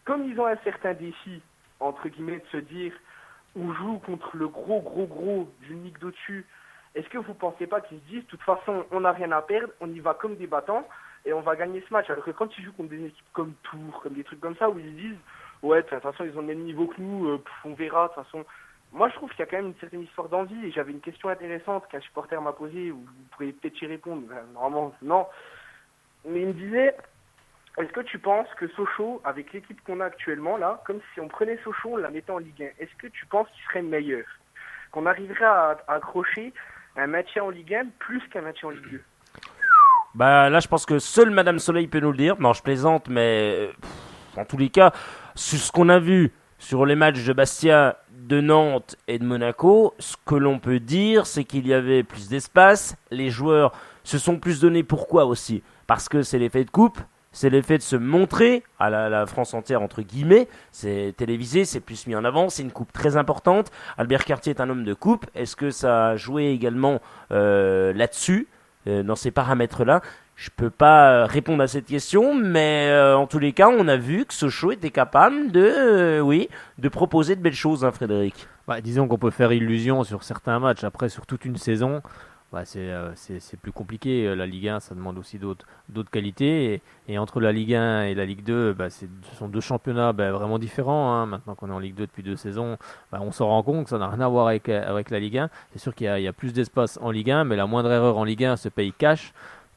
comme ils ont un certain défi, entre guillemets, de se dire, on joue contre le gros d'une ligue d'au-dessus, est-ce que vous ne pensez pas qu'ils se disent, de toute façon, on n'a rien à perdre, on y va comme des battants, et on va gagner ce match. Alors que quand ils jouent contre des équipes comme Tours, comme des trucs comme ça, où ils se disent, ouais, de toute façon, ils ont le même niveau que nous, on verra, de toute façon. Moi, je trouve qu'il y a quand même une certaine histoire d'envie, et j'avais une question intéressante qu'un supporter m'a posée, où vous pourriez peut-être y répondre. Normalement, non. Mais il me disait, est-ce que tu penses que Sochaux, avec l'équipe qu'on a actuellement, là, comme si on prenait Sochaux, on la mettait en Ligue 1, est-ce que tu penses qu'il serait meilleur? Qu'on arriverait à accrocher un maintien en Ligue 1 plus qu'un maintien en Ligue 2? Bah là, je pense que seule Madame Soleil peut nous le dire. Non, je plaisante, mais en tous les cas, sur ce qu'on a vu sur les matchs de Bastia, de Nantes et de Monaco, ce que l'on peut dire, c'est qu'il y avait plus d'espace. Les joueurs se sont plus donnés. Pourquoi aussi? Parce que c'est l'effet de coupe. C'est l'effet de se montrer à la France entière, entre guillemets. C'est télévisé, c'est plus mis en avant. C'est une coupe très importante. Albert Cartier est un homme de coupe. Est-ce que ça a joué également là-dessus, dans ces paramètres-là? Je peux pas répondre à cette question, mais en tous les cas, on a vu que Sochaux était capable de proposer de belles choses, hein, Frédéric. Disons qu'on peut faire illusion sur certains matchs. Après, sur toute une saison, c'est plus compliqué. La Ligue 1, ça demande aussi d'autres qualités. Et entre la Ligue 1 et la Ligue 2, ce sont 2 championnats vraiment différents. Hein. Maintenant qu'on est en Ligue 2 depuis 2 saisons, on s'en rend compte que ça n'a rien à voir avec la Ligue 1. C'est sûr qu'il y a plus d'espace en Ligue 1, mais la moindre erreur en Ligue 1 se paye cash.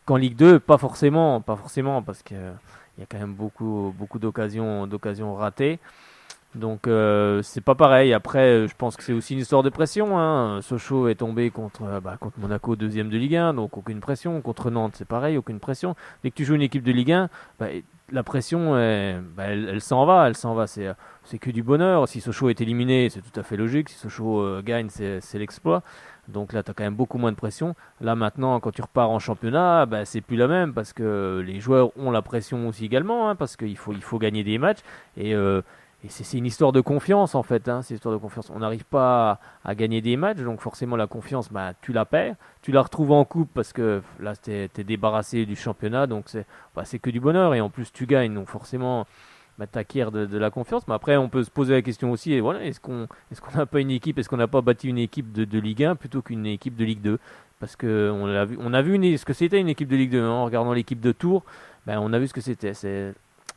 Qu'en Ligue 2, pas forcément, parce qu'il y a quand même beaucoup d'occasions ratées. Donc c'est pas pareil. Après, je pense que c'est aussi une histoire de pression. Hein. Sochaux est tombé contre Monaco, 2e de Ligue 1, donc aucune pression. Contre Nantes, c'est pareil, aucune pression. Dès que tu joues une équipe de Ligue 1, la pression, elle s'en va. C'est que du bonheur. Si Sochaux est éliminé, c'est tout à fait logique. Si Sochaux gagne, c'est l'exploit. Donc là, tu as quand même beaucoup moins de pression. Là, maintenant, quand tu repars en championnat, c'est plus la même parce que les joueurs ont la pression aussi également, hein, parce qu'il faut gagner des matchs. Et c'est une histoire de confiance, en fait. Hein, c'est une histoire de confiance. On n'arrive pas à gagner des matchs, donc forcément, la confiance, tu la perds. Tu la retrouves en coupe parce que là, tu es débarrassé du championnat, donc c'est que du bonheur. Et en plus, tu gagnes, donc forcément, t'acquiers de la confiance. Mais après, on peut se poser la question aussi, et voilà, est-ce qu'on n'a pas une équipe, est-ce qu'on n'a pas bâti une équipe de Ligue 1 plutôt qu'une équipe de Ligue 2? Parce que on a vu ce que c'était une équipe de Ligue 2, hein, en regardant l'équipe de Tours, on a vu ce que c'était.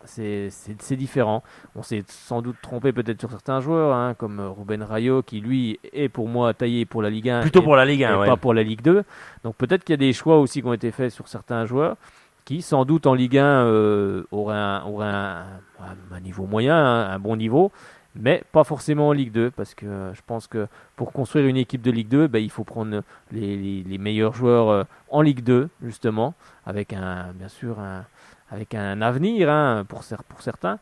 c'est différent. On s'est sans doute trompé peut-être sur certains joueurs, hein, comme Ruben Rayo, qui lui est pour moi taillé pour la Ligue 1. Plutôt pour la Ligue 1, et pas pour la Ligue 2. Donc peut-être qu'il y a des choix aussi qui ont été faits sur certains joueurs qui, sans doute en Ligue 1, auraient un niveau moyen, un bon niveau, mais pas forcément en Ligue 2, parce que je pense que pour construire une équipe de Ligue 2, il faut prendre les meilleurs joueurs en Ligue 2, justement, avec bien sûr avec un avenir, hein, pour certains.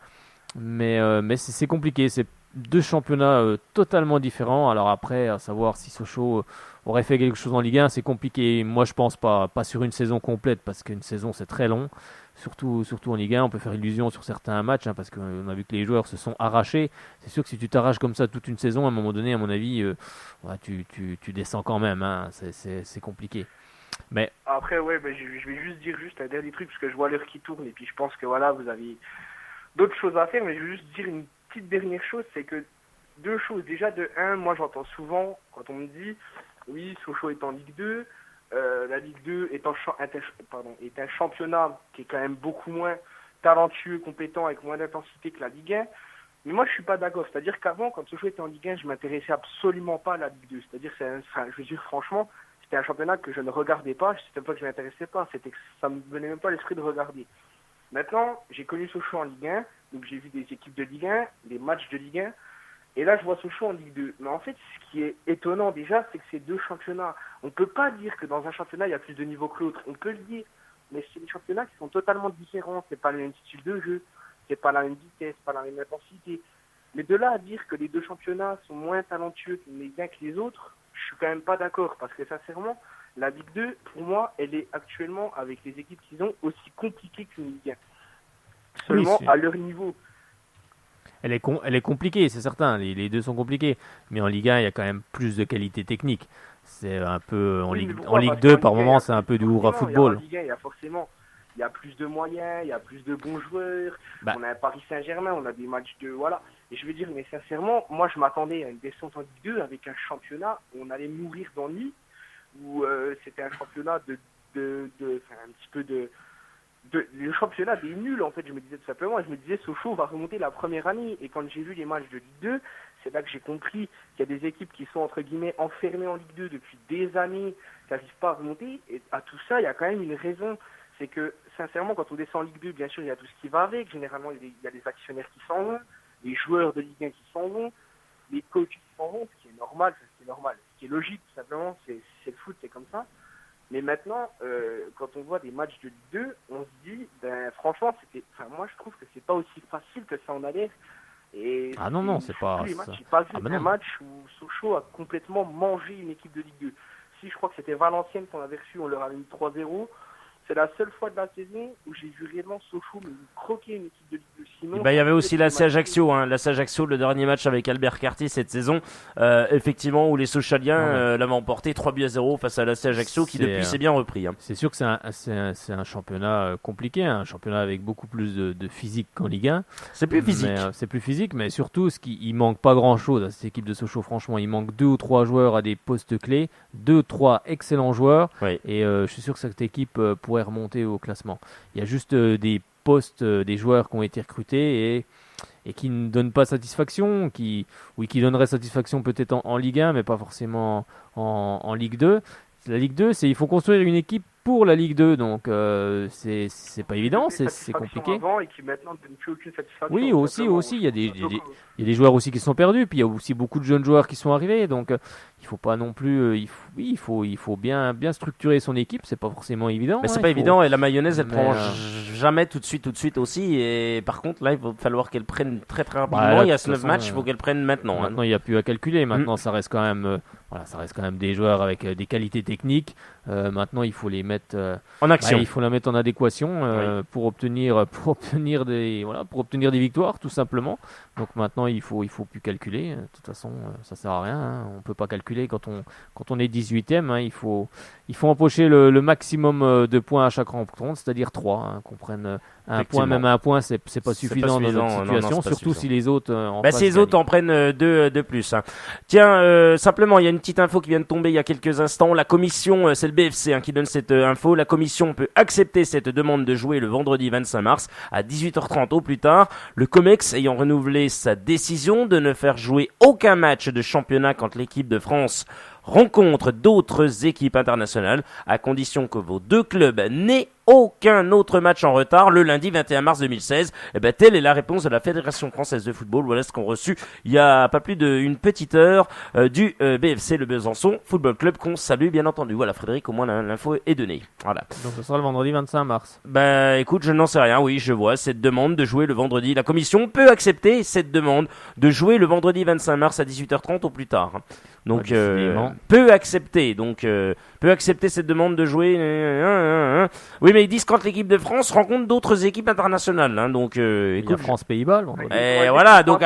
Mais c'est compliqué. C'est deux championnats totalement différents. Alors après, à savoir si Sochaux aurait fait quelque chose en Ligue 1, c'est compliqué. Moi, je pense pas sur une saison complète, parce qu'une saison, c'est très long. Surtout en Ligue 1, on peut faire illusion sur certains matchs, hein, parce qu'on a vu que les joueurs se sont arrachés. C'est sûr que si tu t'arraches comme ça toute une saison, à un moment donné, à mon avis, tu descends quand même. Hein. C'est compliqué. Mais après, je vais juste dire un dernier truc, parce que je vois l'heure qui tourne, et puis je pense que voilà, vous avez d'autres choses à faire, mais je vais juste dire une petite dernière chose, c'est que deux choses. Déjà, de un, moi j'entends souvent, quand on me dit, oui, Sochaux est en Ligue 2, la Ligue 2 est un championnat qui est quand même beaucoup moins talentueux, compétent, avec moins d'intensité que la Ligue 1. Mais moi, je suis pas d'accord. C'est-à-dire qu'avant, quand Sochaux était en Ligue 1, je m'intéressais absolument pas à la Ligue 2. C'est-à-dire, je veux dire, franchement, c'était un championnat que je ne regardais pas. C'était pas que je m'intéressais pas. Ça me venait même pas à l'esprit de regarder. Maintenant, j'ai connu Sochaux en Ligue 1. Donc, j'ai vu des équipes de Ligue 1, des matchs de Ligue 1. Et là, je vois Sochaux en Ligue 2. Mais en fait, ce qui est étonnant déjà, c'est que c'est deux championnats. On ne peut pas dire que dans un championnat, il y a plus de niveau que l'autre. On peut le dire. Mais c'est des championnats qui sont totalement différents. C'est pas le même style de jeu. C'est pas la même vitesse, pas la même intensité. Mais de là à dire que les deux championnats sont moins talentueux les uns que les autres, je suis quand même pas d'accord. Parce que sincèrement, la Ligue 2, pour moi, elle est actuellement, avec les équipes qu'ils ont, aussi compliquée qu'une Ligue 1. Seulement à leur niveau. Elle est compliquée, c'est certain. Les deux sont compliqués. Mais en Ligue 1, il y a quand même plus de qualité technique. C'est un peu en Ligue 2, par moment, c'est un peu du hurrah football. En Ligue 1, il y a plus de moyens, il y a plus de bons joueurs. On a un Paris Saint-Germain, on a des matchs de voilà. Et je veux dire, mais sincèrement, moi je m'attendais à une descente en Ligue 2 avec un championnat où on allait mourir d'ennui, où c'était un championnat un petit peu le championnat des nuls, en fait. Je me disais tout simplement, je me disais Sochaux va remonter la première année. Et quand j'ai vu les matchs de Ligue 2, c'est là que j'ai compris qu'il y a des équipes qui sont entre guillemets enfermées en Ligue 2 depuis des années, qui n'arrivent pas à remonter. Et à tout ça, il y a quand même une raison. C'est que, sincèrement, quand on descend en Ligue 2, bien sûr, il y a tout ce qui va avec. Généralement, il y a des actionnaires qui s'en vont, les joueurs de Ligue 1 qui s'en vont, les coachs qui s'en vont, ce qui est normal, ce qui est logique, tout simplement. C'est le foot, c'est comme ça. Mais maintenant, quand on voit des matchs de Ligue 2, on se dit, franchement, moi, je trouve que c'est pas aussi facile que ça en a l'air. Et non, c'est pas les ça. J'ai pas vu un match où Sochaux a complètement mangé une équipe de Ligue 2. Si, je crois que c'était Valenciennes qu'on avait reçu, on leur a mis 3-0. C'est la seule fois de la saison où j'ai vu réellement Sochaux croquer une équipe de Ligue 2. Sinon, il y avait aussi l'AC Ajaccio, l'AC Ajaccio, le dernier match avec Albert Cartier cette saison, effectivement, où les Sochaliens l'avaient emporté 3-0 face à l'AC Ajaccio, qui depuis s'est bien repris. Hein. C'est sûr que c'est un championnat compliqué, un championnat avec beaucoup plus de physique qu'en Ligue 1. C'est plus physique. C'est plus physique, mais surtout, il manque pas grand-chose à cette équipe de Sochaux. Franchement, il manque 2 ou 3 joueurs à des postes clés, 2-3 excellents joueurs, et je suis sûr que cette équipe pourrait remonter au classement. Il y a juste des postes, des joueurs qui ont été recrutés et qui ne donnent pas satisfaction, qui donneraient satisfaction peut-être en Ligue 1, mais pas forcément en Ligue 2. La Ligue 2, il faut construire une équipe pour la Ligue 2, donc c'est pas évident, c'est compliqué. Avant et qui maintenant ne donne plus aucune satisfaction. Oui, aussi, il y a des joueurs aussi qui sont perdus, puis il y a aussi beaucoup de jeunes joueurs qui sont arrivés, donc il faut pas non plus, il faut bien structurer son équipe, c'est pas forcément évident. Mais c'est pas évident, et la mayonnaise elle prend jamais tout de suite aussi, et par contre là il va falloir qu'elle prenne très très rapidement. Il y a ce 9 matchs, il faut qu'elle prenne maintenant. Maintenant il n'y a plus à calculer, maintenant ça reste quand même des joueurs avec des qualités techniques. Maintenant il faut les mettre en action. Il faut la mettre en adéquation pour obtenir des victoires tout simplement. Donc maintenant il faut plus calculer. De toute façon ça sert à rien. Hein. On peut pas calculer quand on est 18e. Hein. Il faut empocher le maximum de points à chaque rencontre, c'est-à-dire 3. Hein, qu'on prenne un point, même un point, c'est pas suffisant dans notre situation. Surtout si les autres si les autres en prennent 2 de plus. Hein. Tiens, simplement il y a une une petite info qui vient de tomber il y a quelques instants. La commission, c'est le BFC qui donne cette info. La commission peut accepter cette demande de jouer le vendredi 25 mars à 18h30 au plus tard. Le COMEX ayant renouvelé sa décision de ne faire jouer aucun match de championnat quand l'équipe de France rencontre d'autres équipes internationales, à condition que vos deux clubs n'aient aucun autre match en retard le lundi 21 mars 2016. Telle est la réponse de la Fédération française de football. Voilà ce qu'ont reçu il y a pas plus d'une petite heure du BFC, le Besançon Football Club, qu'on salue bien entendu. Voilà Frédéric, au moins l'info est donnée. Voilà. Donc ce sera le vendredi 25 mars. Écoute, je n'en sais rien. Oui, je vois cette demande de jouer le vendredi. La commission peut accepter cette demande de jouer le vendredi 25 mars à 18h30 au plus tard. Donc peut accepter cette demande de jouer. Oui, mais ils disent quand l'équipe de France rencontre d'autres équipes internationales. Donc écoute, France-Pays-Bas. Voilà, donc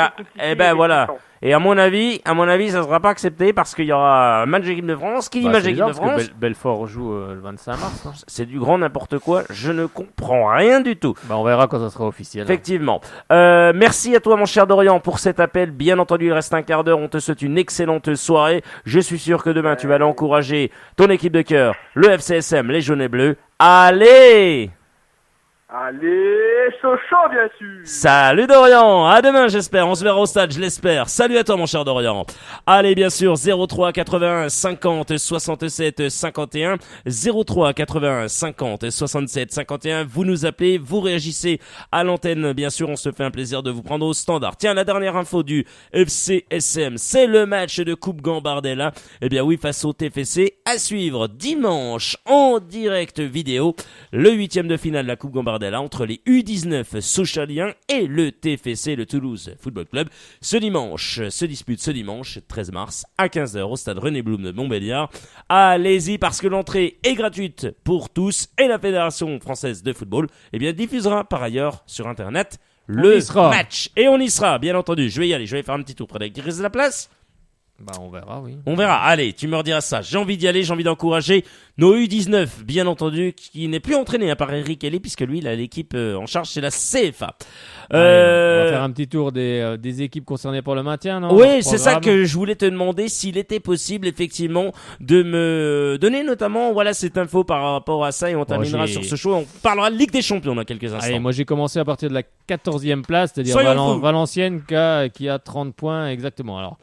voilà. Et à mon avis, ça sera pas accepté parce qu'il y aura un match d'équipe de France. Qui dit match d'équipe de France? Belfort joue le 25 mars. Hein. C'est du grand n'importe quoi. Je ne comprends rien du tout. On verra quand ça sera officiel. Effectivement. Merci à toi, mon cher Dorian, pour cet appel. Bien entendu, il reste un quart d'heure. On te souhaite une excellente soirée. Je suis sûr que demain, tu vas aller encourager ton équipe de cœur, le FCSM, les jaunes et bleus. Allez, Sochaux, bien sûr. Salut Dorian, à demain j'espère, on se verra au stade, je l'espère. Salut à toi mon cher Dorian. Allez, bien sûr, 03 81 50 67 51, 03 81 50 67 51, vous nous appelez, vous réagissez à l'antenne, bien sûr, on se fait un plaisir de vous prendre au standard. Tiens, la dernière info du FCSM, c'est le match de Coupe Gambardella, oui, face au TFC, à suivre dimanche en direct vidéo, le 8e de finale de la Coupe Gambardella entre les U19 Sochaliens et le TFC, le Toulouse Football Club. Se dispute ce dimanche 13 mars à 15h au stade René Blum de Montbéliard. Allez-y parce que l'entrée est gratuite pour tous et la Fédération française de football diffusera par ailleurs sur internet le match. Et on y sera, bien entendu. Je vais y aller, je vais faire un petit tour près de la place. On verra, oui. On verra. Allez, tu me rediras ça. J'ai envie d'y aller, j'ai envie d'encourager nos U19, bien entendu, qui n'est plus entraîné par Eric Hellet, puisque lui, il a l'équipe en charge, c'est la CFA. On va faire un petit tour des équipes concernées pour le maintien, non? Oui, c'est ça que je voulais te demander, s'il était possible, effectivement, de me donner notamment, cette info par rapport à ça, et on terminera sur ce show. On parlera de Ligue des Champions dans quelques instants. Allez, moi j'ai commencé à partir de la 14e place, c'est-à-dire Valenciennes qui a 30 points exactement. Alors,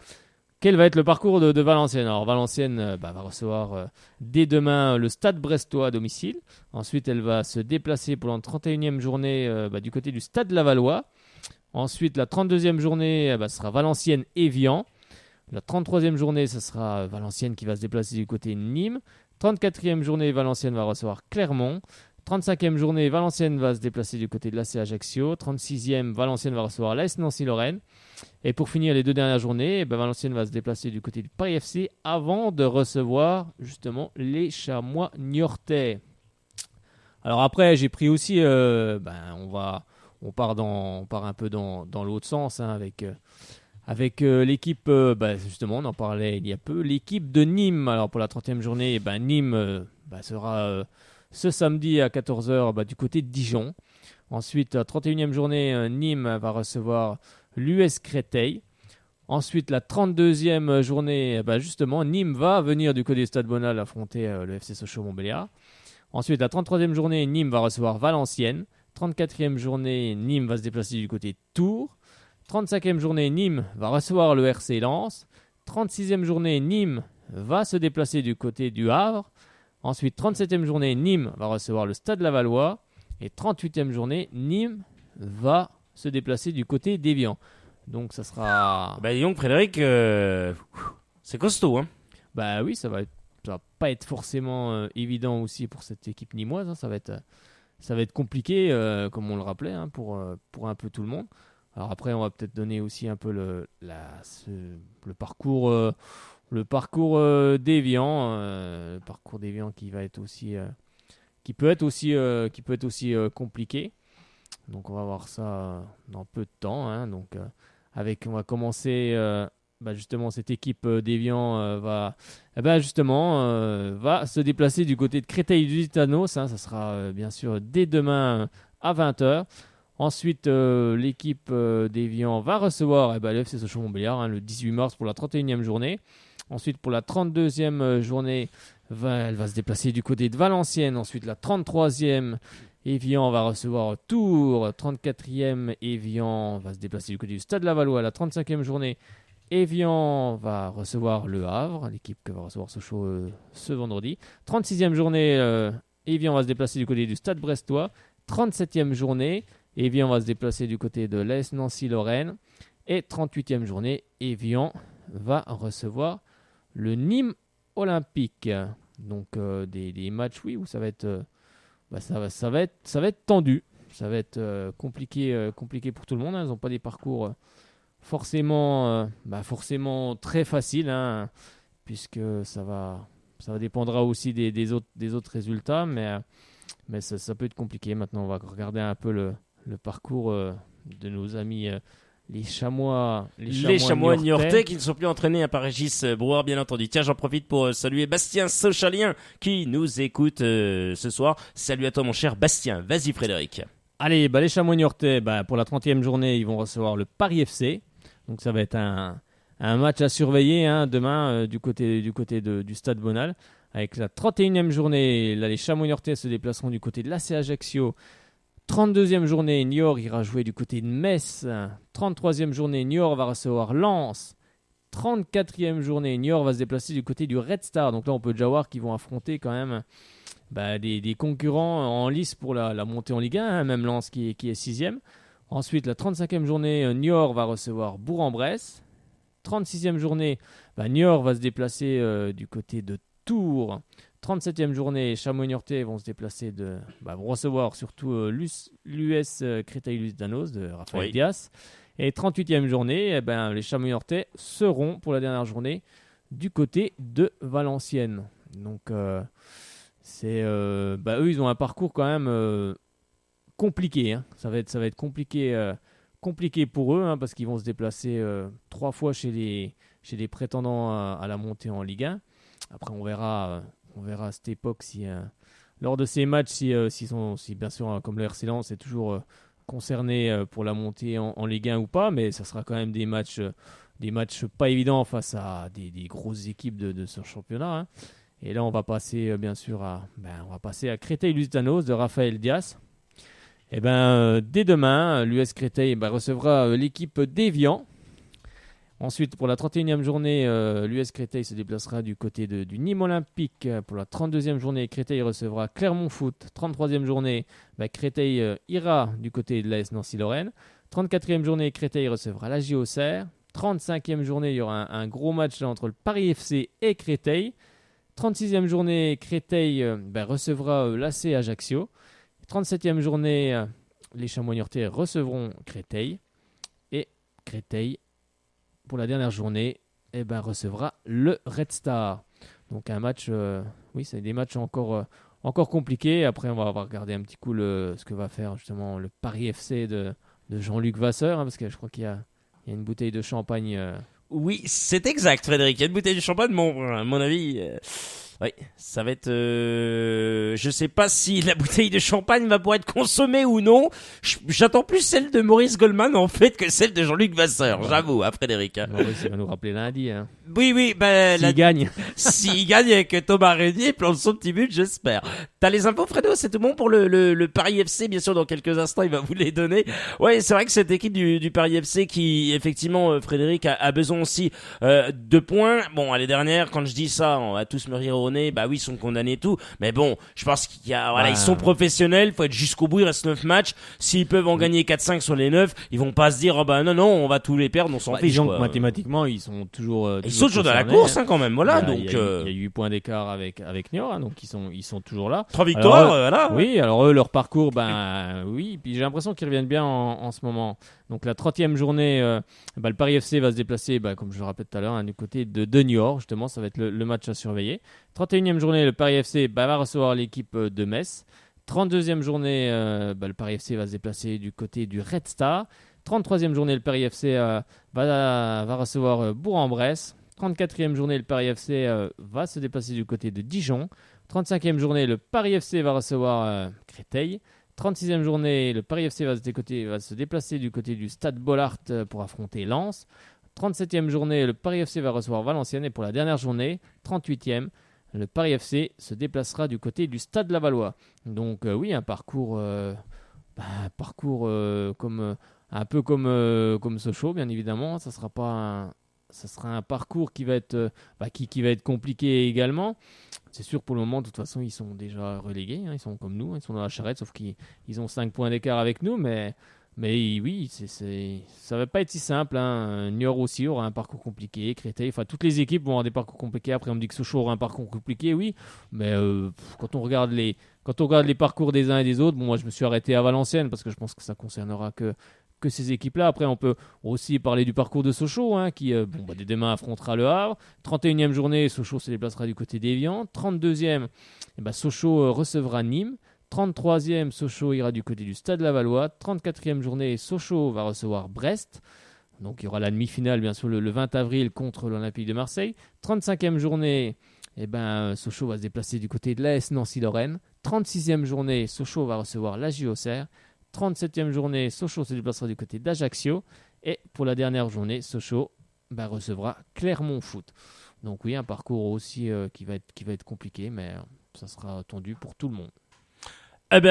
quel va être le parcours de Valenciennes? Alors Valenciennes va recevoir dès demain le Stade Brestois à domicile. Ensuite, elle va se déplacer pour la 31e journée du côté du Stade Lavallois. Ensuite, la 32e journée sera Valenciennes-Évian. La 33e journée, ce sera Valenciennes qui va se déplacer du côté de Nîmes. 34e journée, Valenciennes va recevoir Clermont. 35e journée, Valenciennes va se déplacer du côté de l'AC Ajaccio. 36e, Valenciennes va recevoir l'AS Nancy-Lorraine. Et pour finir les deux dernières journées, Valenciennes va se déplacer du côté du Paris FC avant de recevoir justement les Chamois niortais. Alors après, j'ai pris aussi, on part un peu dans l'autre sens avec l'équipe, justement, on en parlait il y a peu, l'équipe de Nîmes. Alors pour la 30e journée, Nîmes sera ce samedi à 14h du côté de Dijon. Ensuite, la 31e journée, Nîmes va recevoir l'US Créteil. Ensuite, la 32e journée, justement, Nîmes va venir du côté du Stade Bonal affronter le FC Sochaux-Montbéliard. Ensuite, la 33e journée, Nîmes va recevoir Valenciennes. 34e journée, Nîmes va se déplacer du côté de Tours. 35e journée, Nîmes va recevoir le RC Lens. 36e journée, Nîmes va se déplacer du côté du Havre. Ensuite, 37e journée, Nîmes va recevoir le Stade Lavallois. Et 38e journée, Nîmes va se déplacer du côté d'Évian. Donc ça sera... donc Frédéric, c'est costaud, hein? Oui, ça va pas être forcément évident aussi pour cette équipe nîmoise. Hein. Ça va être compliqué, comme on le rappelait, pour un peu tout le monde. Alors après, on va peut-être donner aussi un peu le parcours d'Évian, le parcours d'Évian qui va être aussi, qui peut être aussi compliqué. Donc on va voir ça dans peu de temps. On va commencer justement cette équipe d'Évian va se déplacer du côté de Créteil-Lusitanos. Ça sera bien sûr dès demain à 20h. Ensuite, l'équipe d'Évian va recevoir le FC Sochaux-Montbéliard le 18 mars pour la 31e journée. Ensuite, pour la 32e journée, elle va se déplacer du côté de Valenciennes. Ensuite, la 33e, Évian va recevoir Tours. 34e, Évian va se déplacer du côté du Stade Lavallois. La 35e journée, Évian va recevoir Le Havre, l'équipe que va recevoir Sochaux ce vendredi. 36e journée, Évian va se déplacer du côté du Stade Brestois. 37e journée, Évian va se déplacer du côté de l'AS Nancy-Lorraine. Et 38e journée, Évian va recevoir le Nîmes Olympique. Donc des matchs, oui, où ça va être, ça va être tendu. Ça va être compliqué pour tout le monde. Hein. Ils n'ont pas des parcours forcément très faciles, hein, puisque ça dépendra aussi des autres résultats. Mais ça peut être compliqué. Maintenant, on va regarder un peu le parcours de nos amis. Les chamois niortais qui ne sont plus entraînés par Régis Brouard, bien entendu. Tiens, j'en profite pour saluer Bastien Sochalien qui nous écoute ce soir. Salut à toi, mon cher Bastien. Vas-y, Frédéric. Allez, les chamois niortais, pour la 30e journée, ils vont recevoir le Paris FC. Donc, ça va être un match à surveiller demain du côté du Stade Bonal. Avec la 31e journée, là, les chamois niortais se déplaceront du côté de l'AC Ajaccio. 32e journée, Niort ira jouer du côté de Metz. 33e journée, Niort va recevoir Lens. 34e journée, Niort va se déplacer du côté du Red Star. Donc là, on peut déjà voir qu'ils vont affronter quand même des concurrents en lice pour la montée en Ligue 1, hein, même Lens qui est 6e. Ensuite, la 35e journée, Niort va recevoir Bourg-en-Bresse. 36e journée, Niort va se déplacer du côté de Tours. 37e journée, Chamonix-Niortais vont se déplacer vont recevoir surtout l'US Créteil Danos de Raphaël Dias. Et 38e journée, les Chamonix-Niortais seront pour la dernière journée du côté de Valenciennes. Donc eux, ils ont un parcours quand même compliqué. Hein. Ça va être compliqué pour eux, hein, parce qu'ils vont se déplacer 3 fois chez les prétendants à la montée en Ligue 1. Après, on verra à cette époque si lors de ces matchs, si bien sûr, comme le RC Lens est toujours concerné pour la montée en Ligue 1 ou pas, mais ça sera quand même des matchs pas évidents face à des grosses équipes de ce championnat. Hein. Et là, on va passer bien sûr à Créteil-Lusitanos de Raphaël Dias. Et dès demain, l'US Créteil recevra l'équipe d'Évian. Ensuite, pour la 31e journée, l'US Créteil se déplacera du côté du Nîmes Olympique. Pour la 32e journée, Créteil recevra Clermont Foot. 33e journée, Créteil ira du côté de l'AS Nancy-Lorraine. 34e journée, Créteil recevra la Auxerre. 35e journée, il y aura un gros match entre le Paris FC et Créteil. 36e journée, Créteil recevra l'AC Ajaccio. 37e journée, les Chamois niortais recevront Créteil. Et Créteil, pour la dernière journée, recevra le Red Star. Donc un match, c'est des matchs encore compliqués. Après, on va regarder un petit coup ce que va faire justement le Paris FC de Jean-Luc Vasseur, hein, parce que je crois qu'il y a une bouteille de champagne. Oui, c'est exact, Frédéric. Il y a une bouteille de champagne, à mon avis. Oui, ça va être... je sais pas si la bouteille de champagne va pouvoir être consommée ou non. J'attends plus celle de Maurice Goldman, en fait, que celle de Jean-Luc Vasseur. J'avoue, Frédéric. Maurice, il va nous rappeler lundi. Hein. Oui. S'il gagne. S'il gagne avec Thomas Réunier et plante son petit but, j'espère. T'as les infos, Fredo? C'est tout bon pour le Paris FC? Bien sûr, dans quelques instants, il va vous les donner. Ouais, c'est vrai que cette équipe du Paris FC qui, effectivement, Frédéric, a besoin aussi de points. Bon, l'année dernière, quand je dis ça, on va tous me rire au nez. Ils sont condamnés et tout. Mais bon, je pense qu'il y a, ils sont professionnels. Faut être jusqu'au bout. Il reste 9 matchs. S'ils peuvent en gagner 4-5 sur les 9, ils vont pas se dire, non, on va tous les perdre, on s'en fiche. Disons que mathématiquement, ils sont toujours ils sont toujours dans la course, hein, quand même. Voilà, donc. Il y a 8 points d'écart avec Niort, hein, donc ils sont toujours là. 3 victoires, voilà. Oui, alors eux, leur parcours, oui. Puis j'ai l'impression qu'ils reviennent bien en ce moment. Donc la 30e journée, le Paris FC va se déplacer, comme je le rappelais tout à l'heure, hein, du côté de Niort. Justement, ça va être le match à surveiller. 31e journée, le Paris FC va recevoir l'équipe de Metz. 32e journée, le Paris FC va se déplacer du côté du Red Star. 33e journée, le Paris FC va recevoir Bourg-en-Bresse. 34e journée, le Paris FC va se déplacer du côté de Dijon. 35e journée, le Paris FC va recevoir Créteil. 36e journée, le Paris FC va se déplacer du côté du Stade Bollaert pour affronter Lens. 37e journée, le Paris FC va recevoir Valenciennes. Et pour la dernière journée, 38e, le Paris FC se déplacera du côté du Stade Lavallois. Donc oui, un parcours, comme un peu comme Sochaux, bien évidemment. Ça sera un parcours qui va être qui va être compliqué également. C'est sûr, pour le moment, de toute façon, ils sont déjà relégués. Ils sont comme nous, ils sont dans la charrette, sauf qu'ils ont 5 points d'écart avec nous. Mais oui, ça va pas être si simple. Niort aussi aura un parcours compliqué. Créteil, toutes les équipes vont avoir des parcours compliqués. Après, on me dit que Sochaux aura un parcours compliqué, oui. Mais quand on regarde les parcours des uns et des autres, moi, je me suis arrêté à Valenciennes parce que je pense que ça concernera que ces équipes-là. Après, on peut aussi parler du parcours de Sochaux, qui dès demain affrontera le Havre. 31e journée, Sochaux se déplacera du côté d'Évian. 32e, Sochaux recevra Nîmes. 33e, Sochaux ira du côté du Stade Lavallois. 34e journée, Sochaux va recevoir Brest. Donc il y aura la demi-finale, bien sûr, le 20 avril contre l'Olympique de Marseille. 35e journée, Sochaux va se déplacer du côté de l'AS Nancy-Lorraine. 36e journée, Sochaux va recevoir la JOCR. 37e journée, Sochaux se déplacera du côté d'Ajaccio. Et pour la dernière journée, Sochaux recevra Clermont Foot. Donc oui, un parcours aussi qui va être compliqué, mais ça sera attendu pour tout le monde.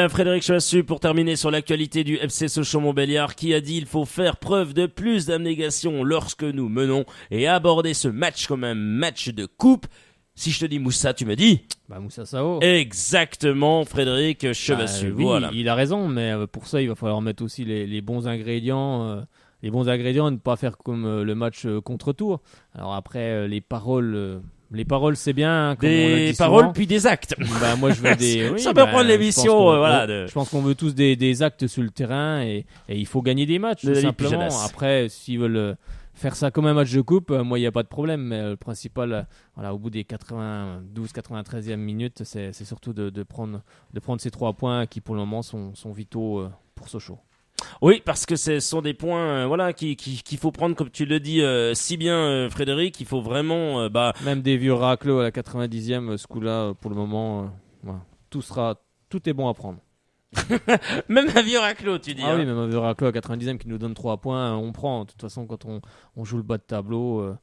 Frédéric Choissu, pour terminer sur l'actualité du FC Sochaux-Montbéliard, qui a dit il faut faire preuve de plus d'abnégation lorsque nous menons et aborder ce match comme un match de coupe. Si je te dis Moussa, tu me dis Moussa Sao. Exactement, Frédéric Chevassu. Oui, voilà. Il a raison, mais pour ça, il va falloir mettre aussi les bons ingrédients. Les bons ingrédients et ne pas faire comme le match contre Tours. Alors après, les paroles, c'est bien. Comme des paroles souvent. Puis des actes. Moi, je veux des. Oui, ça peut prendre l'émission. Je pense qu'on veut tous des actes sur le terrain et il faut gagner des matchs, tout simplement. Après, s'ils veulent faire ça comme un match de coupe, moi, il n'y a pas de problème. Mais le principal, au bout des 92-93e minutes, c'est surtout de prendre ces 3 points qui, pour le moment, sont vitaux pour Sochaux. Oui, parce que ce sont des points qu'il faut prendre, comme tu le dis si bien, Frédéric. Il faut vraiment... Même des vieux raclos à la 90e, ce coup-là, pour le moment, tout est bon à prendre. Même un vieux raclo, tu dis. Oui, même un vieux raclo à 90e qui nous donne 3 points, on prend. De toute façon, quand on joue le bas de tableau,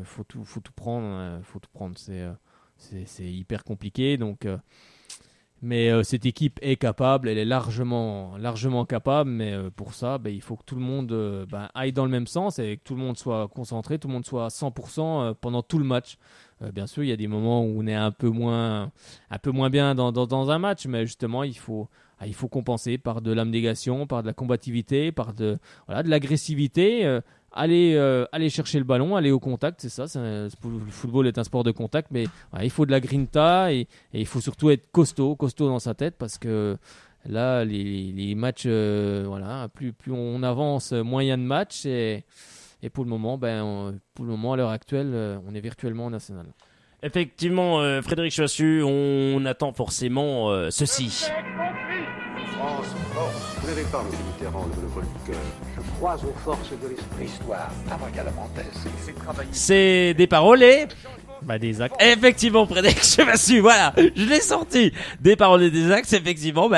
faut tout prendre. C'est hyper compliqué, donc... Mais cette équipe est capable, elle est largement capable, mais pour ça, il faut que tout le monde aille dans le même sens et que tout le monde soit concentré, tout le monde soit à 100% pendant tout le match. Bien sûr, il y a des moments où on est un peu moins bien dans un match, mais justement, il faut compenser par de l'abnégation, par de la combativité, par de l'agressivité. Aller chercher le ballon, aller au contact, c'est ça. Le football est un sport de contact, mais il faut de la grinta et il faut surtout être costaud dans sa tête parce que là, les matchs, plus on avance, moins il y a de matchs et pour le moment, à l'heure actuelle, on est virtuellement en national. Effectivement, Frédéric Choissu, on attend forcément ceci. France force. Vous n'avez pas, M. Mitterrand, le monopole du cœur. Je crois aux forces de l'esprit. L'histoire, abracadabrantesque. C'est des paroles et... des actes. Effectivement, Frédéric Chevassu, voilà, je l'ai sorti. Des paroles et des actes, effectivement,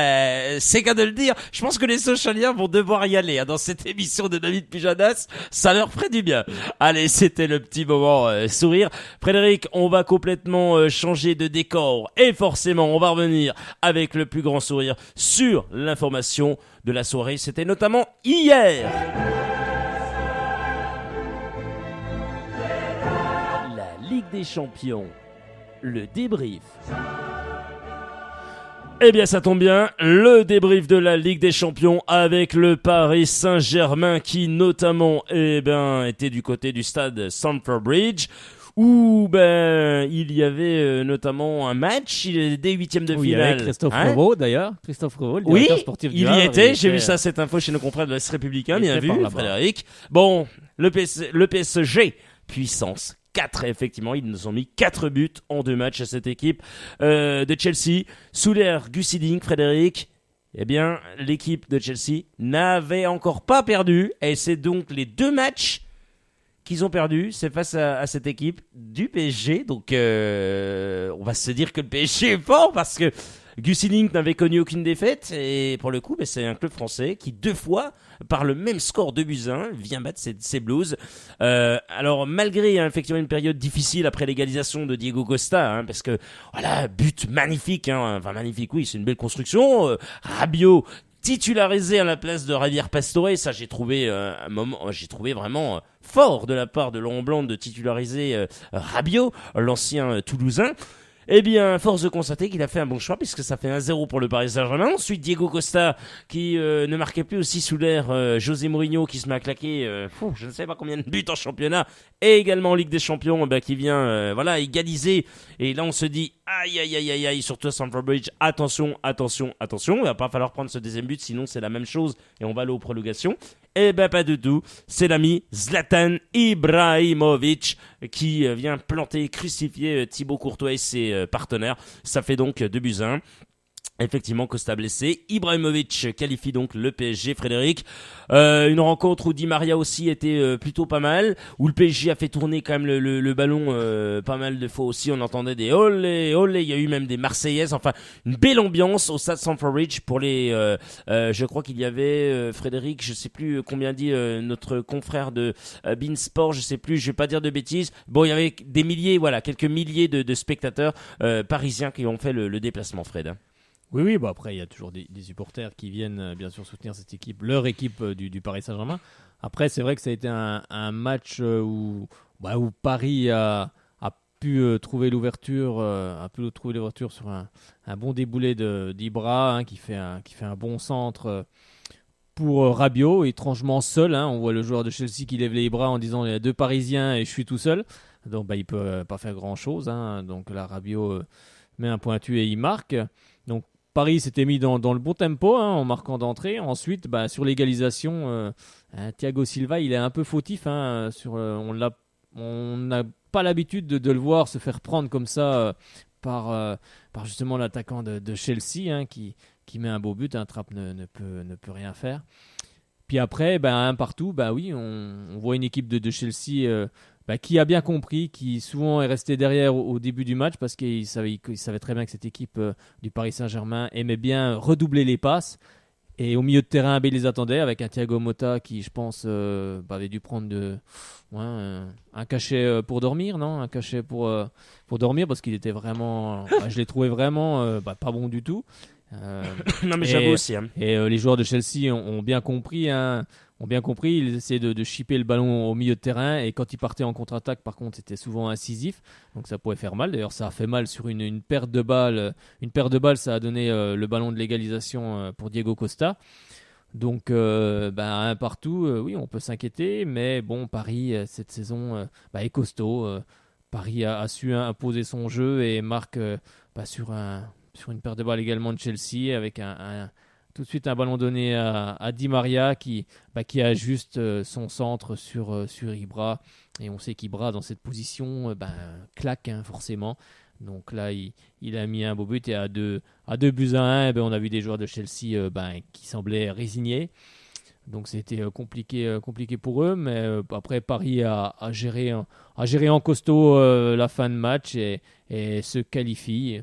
c'est qu'à de le dire. Je pense que les Sochaliens vont devoir y aller dans cette émission de David Pujadas. Ça leur ferait du bien. Allez, c'était le petit moment sourire. Frédéric, on va complètement changer de décor et forcément, on va revenir avec le plus grand sourire sur l'information de la soirée. C'était notamment hier. Ligue des Champions, le débrief. Eh bien, ça tombe bien, le débrief de la Ligue des Champions avec le Paris Saint-Germain qui notamment était du côté du stade Stamford Bridge où il y avait notamment un match des huitièmes de finale. Avec Christophe Revaux d'ailleurs. Christophe Revaux, le directeur sportif du Havre. Il y était, j'ai vu ça, cette info chez nos confrères de l'Est Républicain, bien vu, Frédéric. Bon, le PSG, puissance 4, effectivement, ils nous ont mis 4 buts en 2 matchs à cette équipe de Chelsea. Sous l'ère Gus Hiddink, Frédéric, l'équipe de Chelsea n'avait encore pas perdu et c'est donc les 2 matchs qu'ils ont perdus, c'est face à cette équipe du PSG. Donc on va se dire que le PSG est fort parce que Gus Hiddink n'avait connu aucune défaite et pour le coup, c'est un club français qui 2 fois, par le même score 2-1, vient battre ses Blues. Alors malgré effectivement une période difficile après l'égalisation de Diego Costa, parce que voilà, but magnifique, enfin magnifique, oui, c'est une belle construction. Rabiot titularisé à la place de Javier Pastore, ça j'ai trouvé vraiment fort de la part de Laurent Blanc de titulariser Rabiot, l'ancien Toulousain. Eh bien, force de constater qu'il a fait un bon choix puisque ça fait 1-0 pour le Paris Saint-Germain. Ensuite, Diego Costa qui ne marquait plus aussi sous l'ère José Mourinho qui se met à claquer je ne sais pas combien de buts en championnat et également en Ligue des Champions qui vient égaliser. Et là, on se dit aïe, surtout à Stamford Bridge, attention. Il va pas falloir prendre ce deuxième but, sinon c'est la même chose et on va aller aux prolongations. Eh ben pas du tout, c'est l'ami Zlatan Ibrahimovic qui vient planter, crucifier Thibaut Courtois et ses partenaires. Ça fait donc 2-1. Effectivement, Costa blessé. Ibrahimovic qualifie donc le PSG, Frédéric. Une rencontre où Di Maria aussi était plutôt pas mal, où le PSG a fait tourner quand même le ballon pas mal de fois aussi. On entendait des olé, il y a eu même des Marseillaises. Enfin, une belle ambiance au stade Stamford Bridge pour les... je crois qu'il y avait, Frédéric, je sais plus combien dit notre confrère de Beansport, je sais plus, je vais pas dire de bêtises. Bon, il y avait des milliers, quelques milliers de spectateurs parisiens qui ont fait le déplacement, Fred. Oui, après, il y a toujours des supporters qui viennent bien sûr soutenir cette équipe, leur équipe du Paris Saint-Germain. Après, c'est vrai que ça a été un match où Paris a pu trouver l'ouverture, sur un bon déboulé d'Ibra qui fait un bon centre pour Rabiot, étrangement seul. On voit le joueur de Chelsea qui lève les bras en disant il y a 2 Parisiens et je suis tout seul. Donc il peut pas faire grand-chose. Donc là, Rabiot met un pointu et il marque. Donc Paris s'était mis dans le bon tempo en marquant d'entrée. Ensuite, sur l'égalisation, Thiago Silva, il est un peu fautif. On n'a pas l'habitude de le voir se faire prendre comme ça par justement l'attaquant de Chelsea qui met un beau but. Trapp ne peut rien faire. Puis après, un partout, on voit une équipe de Chelsea qui a bien compris, qui souvent est resté derrière au début du match parce qu'il savait très bien que cette équipe du Paris Saint-Germain aimait bien redoubler les passes. Et au milieu de terrain, il les attendait avec un Thiago Motta qui, je pense, avait dû prendre un cachet pour dormir, non ? Un cachet pour dormir parce qu'il était vraiment... je l'ai trouvé vraiment pas bon du tout. Non mais j'avoue aussi. Et les joueurs de Chelsea ont bien compris. Ils essayaient de chipper le ballon au milieu de terrain et quand ils partaient en contre-attaque, par contre, c'était souvent incisif. Donc ça pouvait faire mal. D'ailleurs, ça a fait mal sur une perte de balle. Une perte de balle, ça a donné le ballon de l'égalisation pour Diego Costa. Donc, un partout, oui, on peut s'inquiéter. Mais bon, Paris, cette saison, est costaud. Paris a su imposer son jeu et marque sur une perte de balle également de Chelsea avec tout de suite un ballon donné à Di Maria qui ajuste son centre sur Ibra. Et on sait qu'Ibra, dans cette position, claque forcément. Donc là, il a mis un beau but et à 2-1, on a vu des joueurs de Chelsea qui semblaient résignés. Donc c'était compliqué pour eux. Mais après, Paris a géré en costaud la fin de match et se qualifie.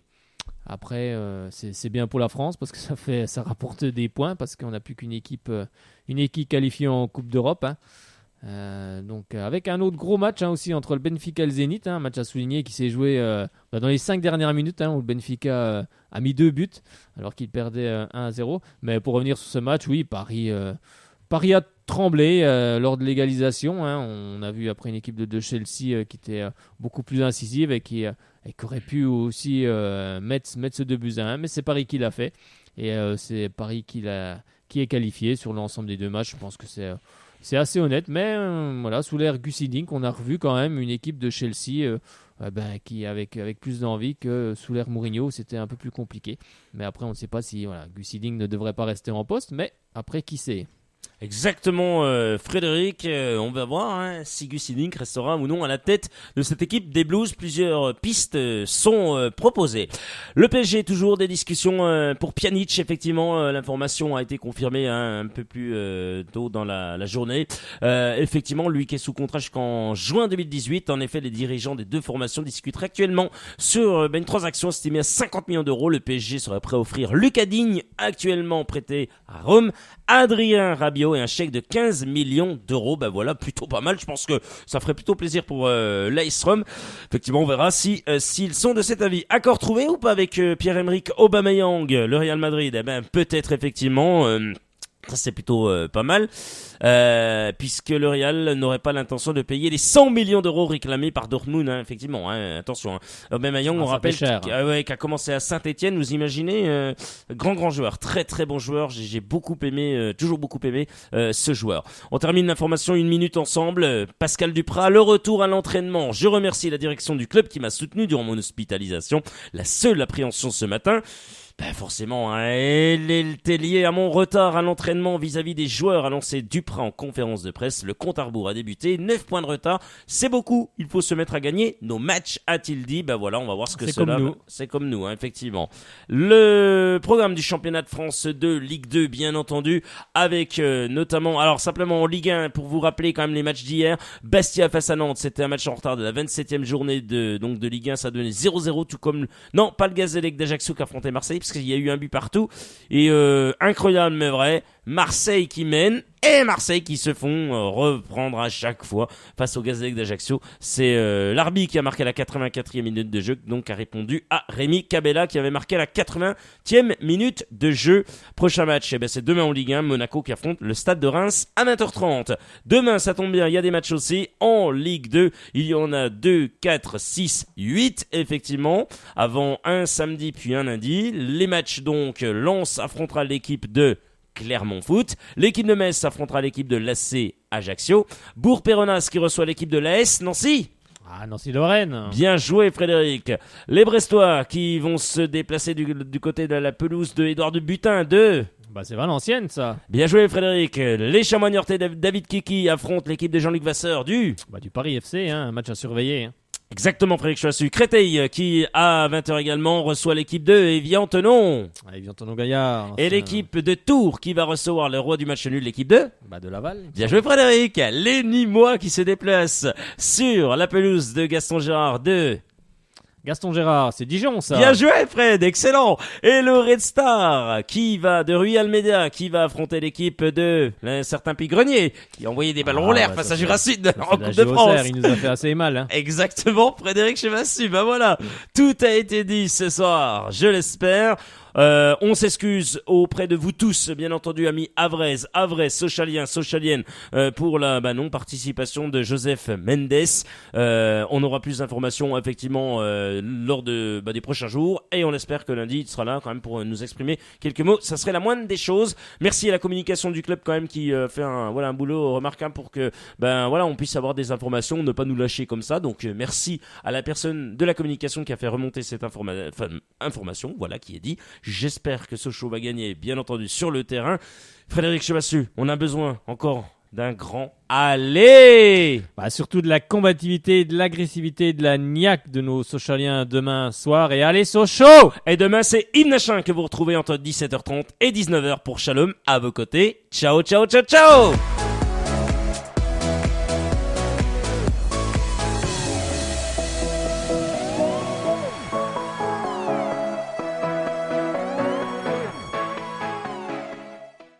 Après, c'est bien pour la France parce que ça rapporte des points parce qu'on n'a plus qu'une équipe qualifiée en Coupe d'Europe. Donc avec un autre gros match aussi entre le Benfica et le Zénith, un match à souligner qui s'est joué dans les 5 dernières minutes où le Benfica a mis 2 buts alors qu'il perdait 1-0. Mais pour revenir sur ce match, oui, Paris a tremblé lors de l'égalisation. On a vu après une équipe de Chelsea qui était beaucoup plus incisive et qui aurait pu aussi mettre ce 2-1. Mais c'est Paris qui l'a fait. Et c'est Paris qui est qualifié sur l'ensemble des 2 matchs. Je pense que c'est assez honnête. Mais sous l'ère Gus Hiddink, on a revu quand même une équipe de Chelsea qui avec plus d'envie que sous l'ère Mourinho, c'était un peu plus compliqué. Mais après, on ne sait pas si Gus Hiddink ne devrait pas rester en poste. Mais après, qui sait ? Exactement, Frédéric. On va voir si Gus Hiddink restera ou non à la tête de cette équipe des Blues. Plusieurs pistes sont proposées. Le PSG, toujours des discussions pour Pjanic. Effectivement, l'information a été confirmée un peu plus tôt dans la journée. Effectivement, lui qui est sous contrat jusqu'en juin 2018. En effet, les dirigeants des deux formations discuteraient actuellement sur une transaction estimée à 50 millions d'euros. Le PSG serait prêt à offrir Lucas Digne, actuellement prêté à Rome, Adrien Rabiot et un chèque de 15 millions d'euros. Ben voilà, plutôt pas mal. Je pense que ça ferait plutôt plaisir pour l'AS Rome. Effectivement, on verra s'ils sont de cet avis. Accord trouvé ou pas avec Pierre-Emerick Aubameyang, le Real Madrid? Eh ben peut-être effectivement. Ça c'est plutôt pas mal, puisque le Real n'aurait pas l'intention de payer les 100 millions d'euros réclamés par Dortmund, effectivement, attention. Aubameyang, on rappelle qu'a commencé à Saint-Etienne, vous imaginez, grand joueur, très très bon joueur, j'ai beaucoup aimé, toujours beaucoup aimé ce joueur. On termine l'information 1 minute ensemble. Pascal Duprat, le retour à l'entraînement. Je remercie la direction du club qui m'a soutenu durant mon hospitalisation. La seule appréhension ce matin, forcément, elle était liée à mon retard à l'entraînement vis-à-vis des joueurs, a lancé Duprat en conférence de presse. Le compte à rebours a débuté, 9 points de retard, c'est beaucoup, il faut se mettre à gagner nos matchs, a-t-il dit. Voilà, on va voir ce que cela... C'est comme nous, effectivement. Le programme du championnat de France 2, Ligue 2, bien entendu, avec notamment, alors simplement en Ligue 1, pour vous rappeler quand même les matchs d'hier, Bastia face à Nantes, c'était un match en retard de la 27e journée de Ligue 1, ça donnait 0-0, tout comme... Non, pas le Gazélec d'Ajaccio qui affrontait Marseille, parce qu'il y a eu un but partout, et incroyable mais vrai, Marseille qui mène, et Marseille qui se font reprendre à chaque fois face au Gazélec d'Ajaccio. C'est l'arbitre qui a marqué la 84e minute de jeu, donc a répondu à Rémi Cabella qui avait marqué la 80e minute de jeu. Prochain match, c'est demain en Ligue 1, Monaco qui affronte le Stade de Reims à 20h30. Demain, ça tombe bien, il y a des matchs aussi en Ligue 2. Il y en a 2, 4, 6, 8 effectivement, avant un samedi puis un lundi. Les matchs donc, Lens affrontera l'équipe de Clermont Foot, l'équipe de Metz affrontera l'équipe de l'AC Ajaccio, Bourg-Péronas qui reçoit l'équipe de l'AS Nancy. Nancy-Lorraine. Bien joué Frédéric. Les Brestois qui vont se déplacer du côté de la pelouse de Édouard de Butin de... c'est Valenciennes ça. Bien joué Frédéric. Les Chamois Niortais David Kiki affrontent l'équipe de Jean-Luc Vasseur du Paris FC, un match à surveiller. Exactement, Frédéric Choissu. Créteil, qui, à 20h également, reçoit l'équipe de Évian-Tenon. Évian-Tenon-Gaillard. Et l'équipe de Tours, qui va recevoir le roi du match nul, l'équipe de Laval. Bien joué, Frédéric. Les Nîmois qui se déplacent sur la pelouse de Gaston Gérard de... Gaston Gérard, c'est Dijon ça. Bien joué Fred, excellent. Et le Red Star de Rui Almeida qui va affronter l'équipe de un certain Pigrenier qui a envoyé des ballons en l'air face à Jurasside en Coupe de France. Il nous a fait assez mal. Exactement, Frédéric Chevassu. Voilà, tout a été dit ce soir, je l'espère. On s'excuse auprès de vous tous, bien entendu, amis Havrais, Sochaliens, Sochaliennes, pour la non-participation de Joseph Mendes. On aura plus d'informations, effectivement, lors des prochains jours, et on espère que lundi, il sera là quand même pour nous exprimer quelques mots. Ça serait la moindre des choses. Merci à la communication du club quand même qui fait un boulot remarquable pour que on puisse avoir des informations, ne pas nous lâcher comme ça. Donc merci à la personne de la communication qui a fait remonter cette information, qui est dit. J'espère que Sochaux va gagner, bien entendu, sur le terrain. Frédéric Chevassu, on a besoin encore d'un grand allez. Surtout de la combativité, de l'agressivité, de la niaque de nos Sochaliens demain soir. Et allez Sochaux. Et demain, c'est Yves Nachin que vous retrouvez entre 17h30 et 19h pour Shalom à vos côtés. Ciao, ciao, ciao, ciao.